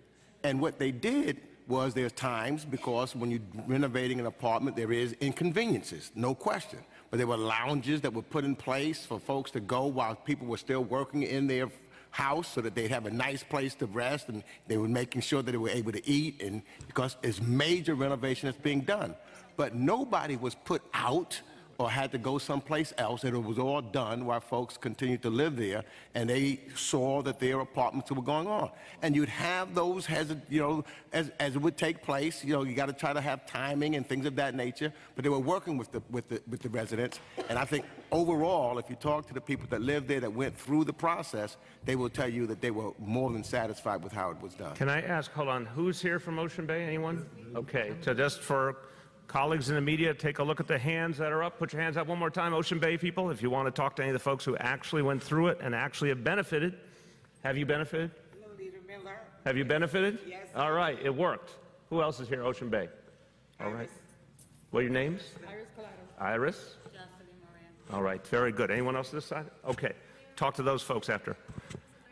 And what they did was there's times, because when you're renovating an apartment, there is inconveniences, no question. But there were lounges that were put in place for folks to go while people were still working in their house so that they'd have a nice place to rest, and they were making sure that they were able to eat, and because it's major renovation that's being done. But nobody was put out or had to go someplace else, and it was all done while folks continued to live there, and they saw that their apartments were going on. And you'd have those, as it would take place, you got to try to have timing and things of that nature, but they were working with the residents. And I think overall, if you talk to the people that lived there that went through the process, they will tell you that they were more than satisfied with how it was done. Can I ask, hold on, who's here from Ocean Bay? Anyone? Okay, so just for colleagues in the media, take a look at the hands that are up. Put your hands up one more time, Ocean Bay people, if you want to talk to any of the folks who actually went through it and actually have benefited. Have you benefited? Hello, Leader Miller. Have you benefited? Yes. All right, it worked. Who else is here, Ocean Bay? All right. What are your names? Iris Collado. Iris? Jocelyn Moran. All right, very good. Anyone else this side? Okay, talk to those folks after.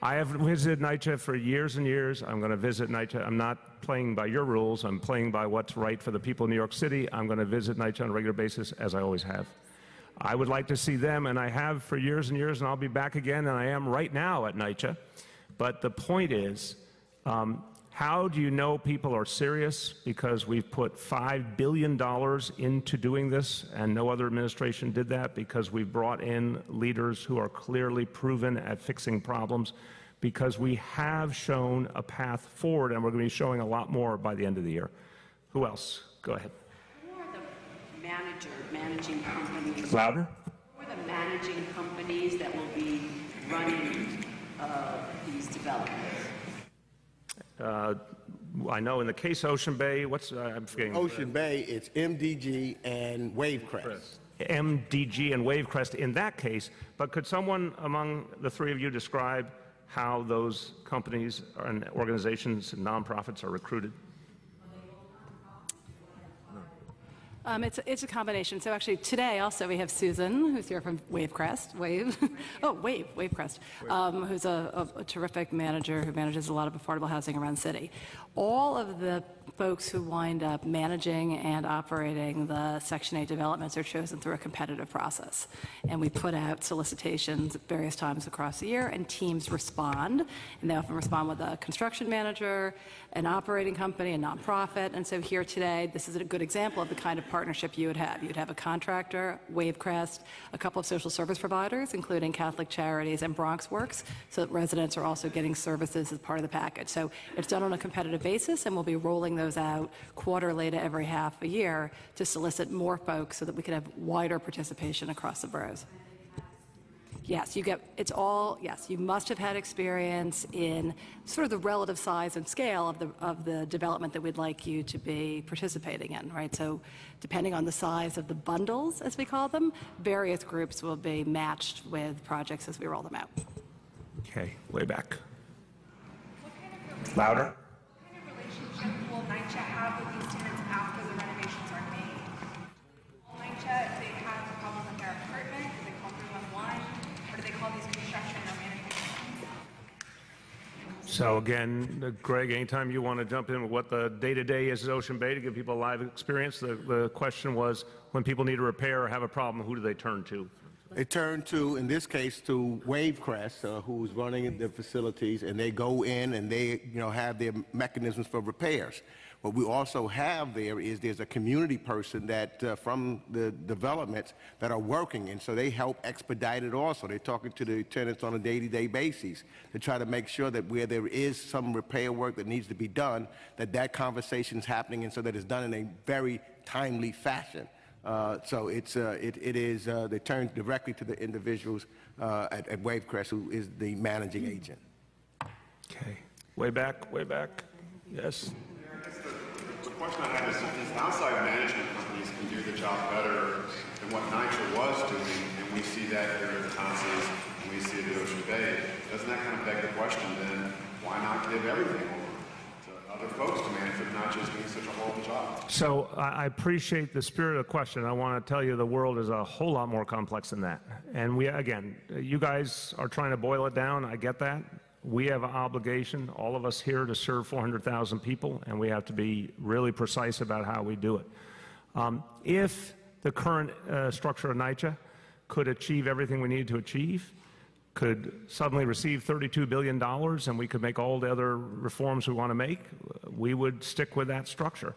I have visited NYCHA for years and years. I'm going to visit NYCHA. I'm not playing by your rules. I'm playing by what's right for the people of New York City. I'm going to visit NYCHA on a regular basis, as I always have. I would like to see them, and I have for years and years, and I'll be back again, and I am right now at NYCHA. But the point is, how do you know people are serious? Because we've put $5 billion into doing this, and no other administration did that, because we've brought in leaders who are clearly proven at fixing problems, because we have shown a path forward, and we're going to be showing a lot more by the end of the year. Who else? Go ahead. Who are the managing companies? Louder? Who are the managing companies that will be running these developments? I know in the case of Ocean Bay, I'm forgetting. Ocean Bay, it's MDG and Wavecrest. MDG and Wavecrest in that case, but could someone among the three of you describe how those companies and organizations and nonprofits are recruited? It's a combination. So actually today also we have Susan, who's here from Wavecrest, Wavecrest, who's a terrific manager who manages a lot of affordable housing around the city. All of the folks who wind up managing and operating the Section 8 developments are chosen through a competitive process. And we put out solicitations at various times across the year, and teams respond. And they often respond with a construction manager, an operating company, a nonprofit. And so here today, this is a good example of the kind of partnership you would have. You'd have a contractor, Wavecrest, a couple of social service providers, including Catholic Charities and Bronx Works, so that residents are also getting services as part of the package. So it's done on a competitive basis, and we'll be rolling those out quarterly to every half a year to solicit more folks so that we can have wider participation across the boroughs. Yes, you must have had experience in sort of the relative size and scale of the development that we'd like you to be participating in, right? So depending on the size of the bundles, as we call them, various groups will be matched with projects as we roll them out. Okay, way back. Louder. What kind of relationship will NYCHA have with these tenants after the renovations are made? Will NYCHA, if they have a problem with their apartment, do they call 311, or do they call these construction or management companies? So again, Greg, anytime you want to jump in with what the day-to-day is at Ocean Bay to give people a live experience, the question was, when people need a repair or have a problem, who do they turn to? They turn to, in this case, to Wavecrest, who's running the facilities, and they go in and they, have their mechanisms for repairs. What we also have there's a community person that from the developments that are working, and so they help expedite it also. They're talking to the tenants on a day-to-day basis to try to make sure that where there is some repair work that needs to be done, that conversation is happening, and so that it's done in a very timely fashion. So they turn directly to the individuals at Wavecrest, who is the managing agent. Okay, way back. Yes. The question I have is, if these outside management companies can do the job better than what NYCHA was doing, and we see that here at the Tonsils, and we see it at Ocean Bay, doesn't that kind of beg the question then, why not give everything over to other folks to manage if NYCHA is doing such a horrible job? So I appreciate the spirit of the question. I want to tell you the world is a whole lot more complex than that. And you guys are trying to boil it down. I get that. We have an obligation, all of us here, to serve 400,000 people, and we have to be really precise about how we do it. If the current structure of NYCHA could achieve everything we need to achieve, could suddenly receive $32 billion, and we could make all the other reforms we want to make, we would stick with that structure.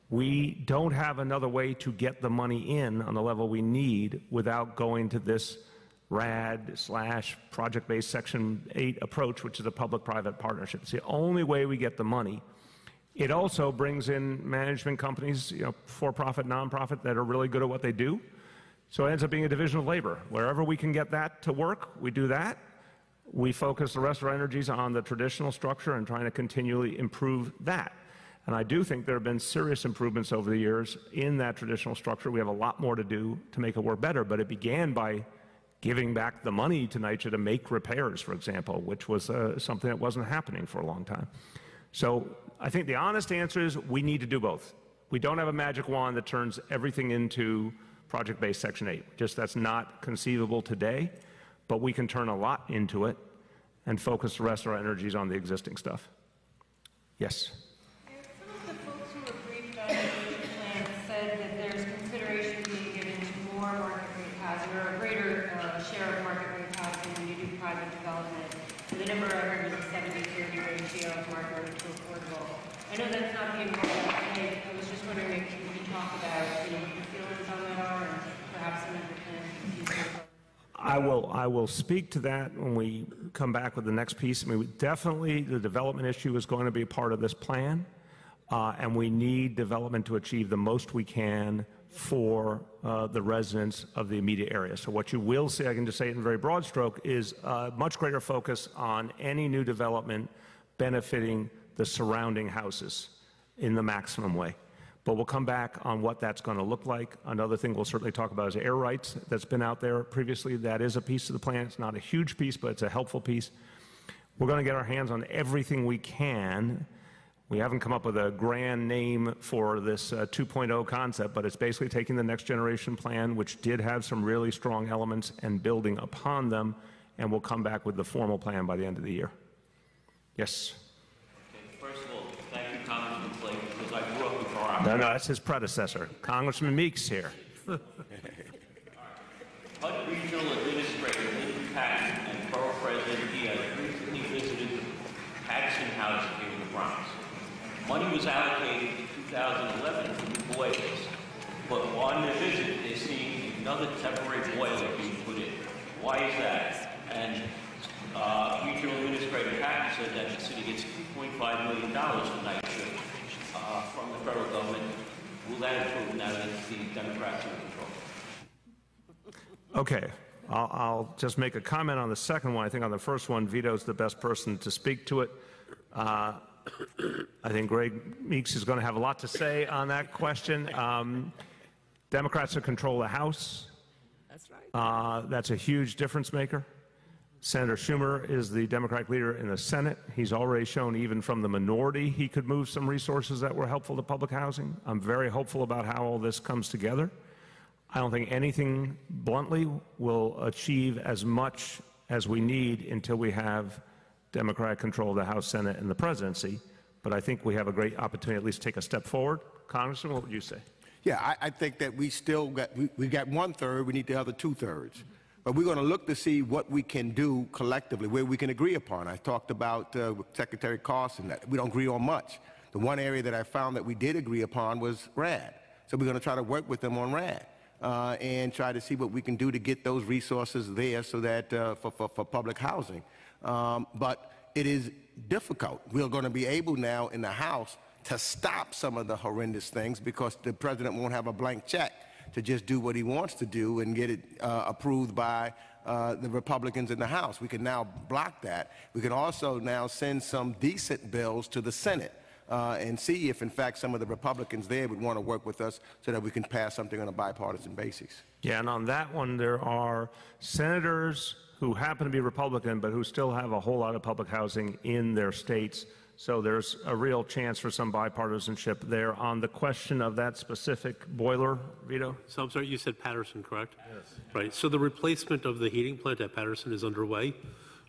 We don't have another way to get the money in on the level we need without going to this RAD/project-based Section 8 approach, which is a public-private partnership. It's the only way we get the money. It also brings in management companies, for-profit, non-profit, that are really good at what they do. So it ends up being a division of labor. Wherever we can get that to work, we do that. We focus the rest of our energies on the traditional structure and trying to continually improve that. And I do think there have been serious improvements over the years in that traditional structure. We have a lot more to do to make it work better, but it began by giving back the money to NYCHA to make repairs, for example, which was something that wasn't happening for a long time. So I think the honest answer is we need to do both. We don't have a magic wand that turns everything into project-based Section 8. That's not conceivable today, but we can turn a lot into it and focus the rest of our energies on the existing stuff. Yes? Some of the folks who were briefed on the plan said that there's consideration being given to more market rate housing, or a greater share of market rate housing when you do private development. So the number I heard was a 70-30 ratio of market rate to affordable. I know that's not being rolled out today. I was just wondering if you could talk about what your feelings on that are, and perhaps some of the plans for the future. I will speak to that when we come back with the next piece. I mean, definitely the development issue is going to be a part of this plan, and we need development to achieve the most we can for the residents of the immediate area. So what you will see, I can just say it in a very broad stroke, is a much greater focus on any new development benefiting the surrounding houses in the maximum way. But we'll come back on what that's going to look like. Another thing we'll certainly talk about is air rights that's been out there previously. That is a piece of the plan. It's not a huge piece, but it's a helpful piece. We're going to get our hands on everything we can. We haven't come up with a grand name for this 2.0 concept, but it's basically taking the next generation plan, which did have some really strong elements, and building upon them, and we'll come back with the formal plan by the end of the year. Yes? Okay, first of all, thank you, Congressman Flake, because I grew up before our... No, that's his predecessor. Congressman Meeks here. HUD Regional Administrator Lyndon Patton and Borough President Diaz recently visited the Patterson House here in the Bronx. Money was allocated in 2011 for the boilers, but on their visit, they're seeing another temporary boiler being put in. Why is that? And Regional Administrator Patton said that the city gets $2.5 million from NYCHA from the federal government. Will that improve now that the Democrats are in control? Okay, I'll just make a comment on the second one. I think on the first one, Vito's the best person to speak to it. I think Greg Meeks is going to have a lot to say on that question. Democrats control the House. That's right. That's a huge difference maker. Senator Schumer is the Democratic leader in the Senate. He's already shown, even from the minority, he could move some resources that were helpful to public housing. I'm very hopeful about how all this comes together. I don't think anything, bluntly, will achieve as much as we need until we have Democratic control of the House, Senate, and the presidency. But I think we have a great opportunity at least to take a step forward. Congressman, what would you say? Yeah, I think that we still got, we got 1/3, we need the other 2/3. But we're going to look to see what we can do collectively, where we can agree upon. I talked about Secretary Carson, that we don't agree on much. The one area that I found that we did agree upon was RAD. So we're going to try to work with them on RAD. And try to see what we can do to get those resources there so that for public housing. But it is difficult. We're going to be able now in the House to stop some of the horrendous things because the president won't have a blank check to just do what he wants to do and get it approved by the Republicans in the House. We can now block that. We can also now send some decent bills to the Senate. And see if, in fact, some of the Republicans there would want to work with us so that we can pass something on a bipartisan basis. Yeah, and on that one, there are senators who happen to be Republican, but who still have a whole lot of public housing in their states. So there's a real chance for some bipartisanship there. On the question of that specific boiler, Vito? So I'm sorry, you said Patterson, correct? Yes. Right, so the replacement of the heating plant at Patterson is underway.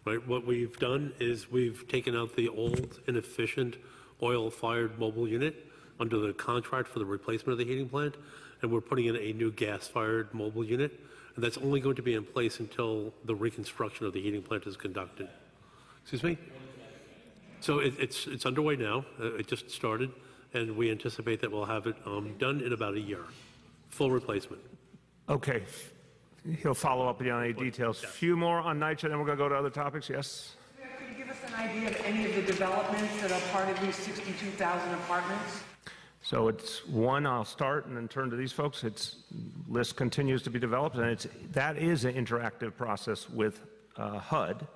Right, what we've done is we've taken out the old, inefficient oil-fired mobile unit under the contract for the replacement of the heating plant, and we're putting in a new gas-fired mobile unit, and that's only going to be in place until the reconstruction of the heating plant is conducted. Excuse me? So it's underway now. It just started, and we anticipate that we'll have it done in about a year. Full replacement. Okay. He'll follow up with you on any details. A few more on NYCHA, then we're going to go to other topics. Yes? Could you give us an idea of any of the developments that are part of these 62,000 apartments? So it's one, I'll start and then turn to these folks. Its list continues to be developed, and that is an interactive process with HUD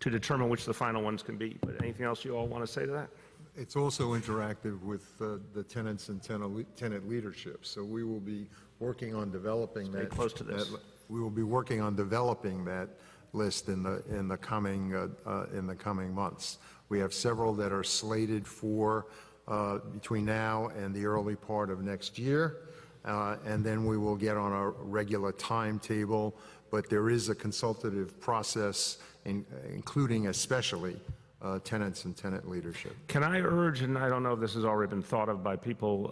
to determine which the final ones can be. But anything else you all want to say to that? It's also interactive with the tenants and tenant leadership. So we will be working on developing that. Stay close to this. We will be working on developing that list in the coming months. We have several that are slated for between now and the early part of next year, and then we will get on a regular timetable. But there is a consultative process, including especially tenants and tenant leadership. Can I urge, and I don't know if this has already been thought of by people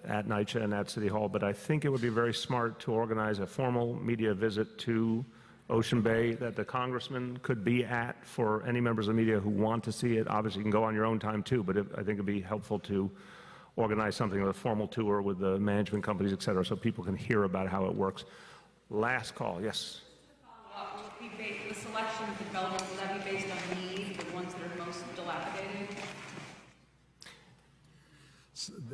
at NYCHA and at City Hall, but I think it would be very smart to organize a formal media visit to Ocean Bay that the congressman could be at for any members of the media who want to see it. Obviously, you can go on your own time too, but I think it'd be helpful to organize something with a formal tour with the management companies, et cetera, so people can hear about how it works. Last call, yes. The selection of developments, will that be based on need, the ones that are most dilapidated?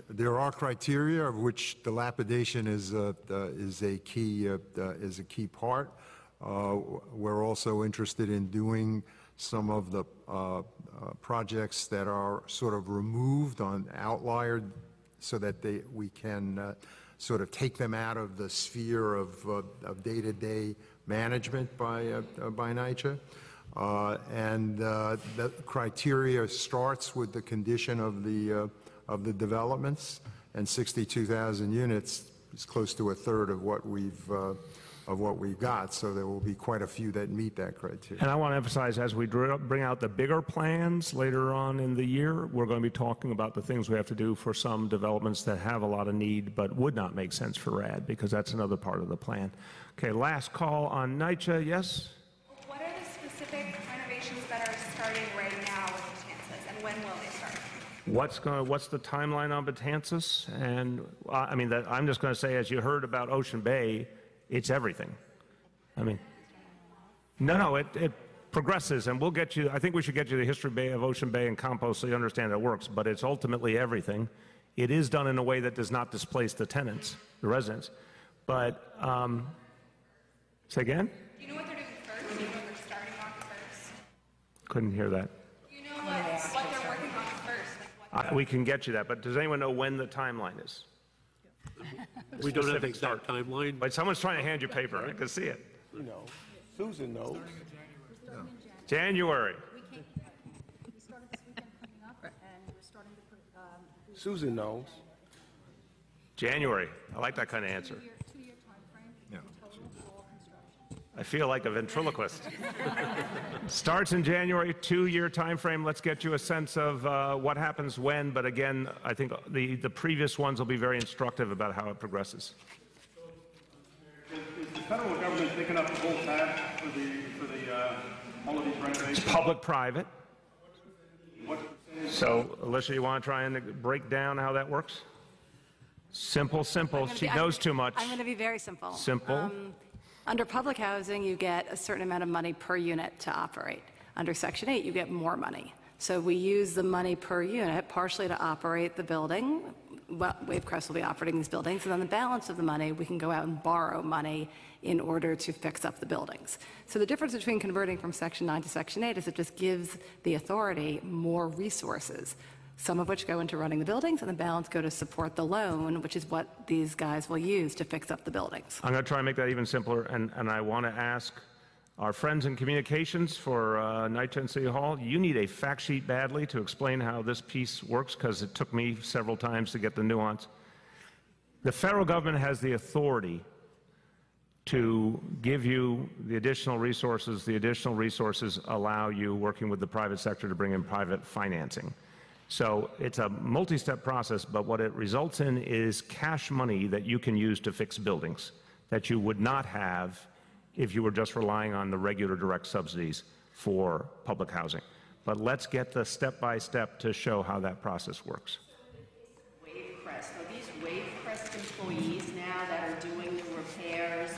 There are criteria of which dilapidation is a key part. We're also interested in doing some of the projects that are sort of removed on outlier, so that we can sort of take them out of the sphere of day-to-day management by NYCHA. The criteria starts with the condition of the developments, and 62,000 units is close to a third of what we've got. So there will be quite a few that meet that criteria. And I want to emphasize, as we bring out the bigger plans later on in the year, we're going to be talking about the things we have to do for some developments that have a lot of need but would not make sense for RAD, because that's another part of the plan. Okay, last call on NYCHA. Yes? What are the specific renovations that are starting right now with Betances, and when will they start? What's the timeline on Betances? And I mean, I'm just going to say, as you heard about Ocean Bay, it's everything. I mean, no, it progresses, and we'll get you. I think we should get you the history of Ocean Bay and compost so you understand it works. But it's ultimately everything. It is done in a way that does not displace the tenants, the residents. But say again. Do you know what they're doing first? Do you know what they're starting on first? Couldn't hear that. Do you know what they're working on first? We can get you that, but does anyone know when the timeline is? We don't have an exact timeline. But someone's trying to hand you paper. I can see it. You know, Susan knows. January. Susan knows. January. I like that kind of answer. I feel like a ventriloquist. Starts in January, 2-year time frame. Let's get you a sense of what happens when, but again, I think the previous ones will be very instructive about how it progresses. Is the federal government picking up the whole tab for all of these renovations? It's public-private. So, Alicia, you want to try and break down how that works? Simple. She knows too much. I'm going to be very simple. Simple. Under public housing, you get a certain amount of money per unit to operate. Under Section 8, you get more money. So we use the money per unit partially to operate the building. Well, Wavecrest will be operating these buildings, and then the balance of the money, we can go out and borrow money in order to fix up the buildings. So the difference between converting from Section 9 to Section 8 is it just gives the authority more resources, some of which go into running the buildings, and the balance go to support the loan, which is what these guys will use to fix up the buildings. I'm going to try and make that even simpler, and I want to ask our friends in communications for NYCHA and City Hall, you need a fact sheet badly to explain how this piece works, because it took me several times to get the nuance. The federal government has the authority to give you the additional resources. The additional resources allow you, working with the private sector, to bring in private financing. So it's a multi-step process, but what it results in is cash money that you can use to fix buildings that you would not have if you were just relying on the regular direct subsidies for public housing. But let's get the step-by-step to show how that process works. Wavecrest, are these Wavecrest employees now that are doing the repairs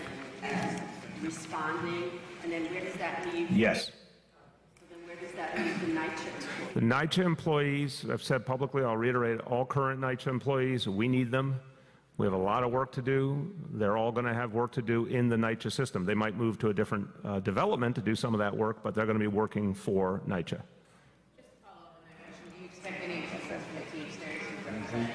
and responding, and then where does that leave? Yes. Does that leave the NYCHA employees? The NYCHA employees, I've said publicly, I'll reiterate, all current NYCHA employees, we need them. We have a lot of work to do. They're all going to have work to do in the NYCHA system. They might move to a different development to do some of that work, but they're going to be working for NYCHA. Just to follow up on that question, do you expect any accessibility concerns?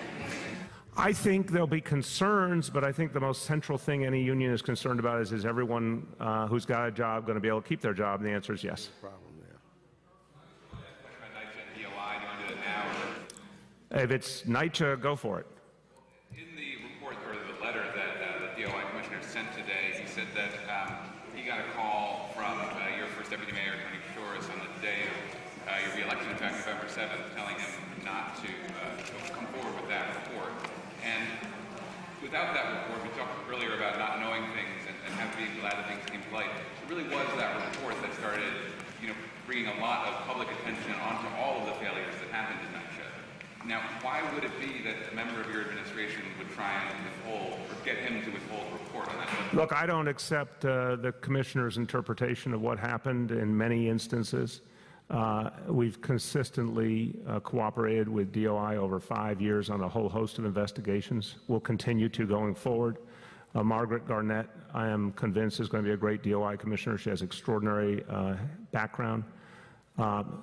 I think there'll be concerns, but I think the most central thing any union is concerned about is everyone who's got a job going to be able to keep their job? And the answer is yes. If it's NYCHA, go for it. In the report or the letter that the DOI commissioner sent today, he said that he got a call from your first deputy mayor, Tony Shores, on the day of your re-election, in fact, November 7th, telling him not to come forward with that report. And without that report, we talked earlier about not knowing things and being glad that things came to light. It really was that report that started, bringing a lot of public attention onto all of the failures that happened in NYCHA. Now, why would it be that a member of your administration would try and withhold, or get him to withhold a report on that? Look, I don't accept the commissioner's interpretation of what happened in many instances. We've consistently cooperated with DOI over 5 years on a whole host of investigations. We'll continue to going forward. Margaret Garnett, I am convinced, is going to be a great DOI commissioner. She has extraordinary background.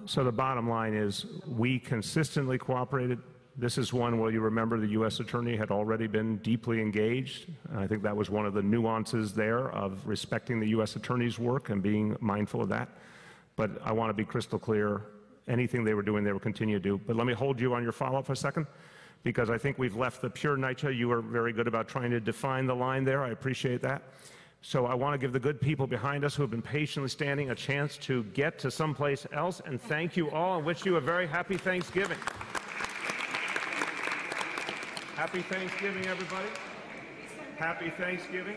So the bottom line is we consistently cooperated. This is one where you remember the U.S. Attorney had already been deeply engaged. I think that was one of the nuances there of respecting the U.S. Attorney's work and being mindful of that. but I want to be crystal clear. Anything they were doing, they will continue to do. But let me hold you on your follow-up for a second, because I think we've left the pure NYCHA. You were very good about trying to define the line there. I appreciate that. So I want to give the good people behind us who have been patiently standing a chance to get to someplace else, and thank you all and wish you a very happy Thanksgiving. Happy Thanksgiving, everybody. Happy Thanksgiving.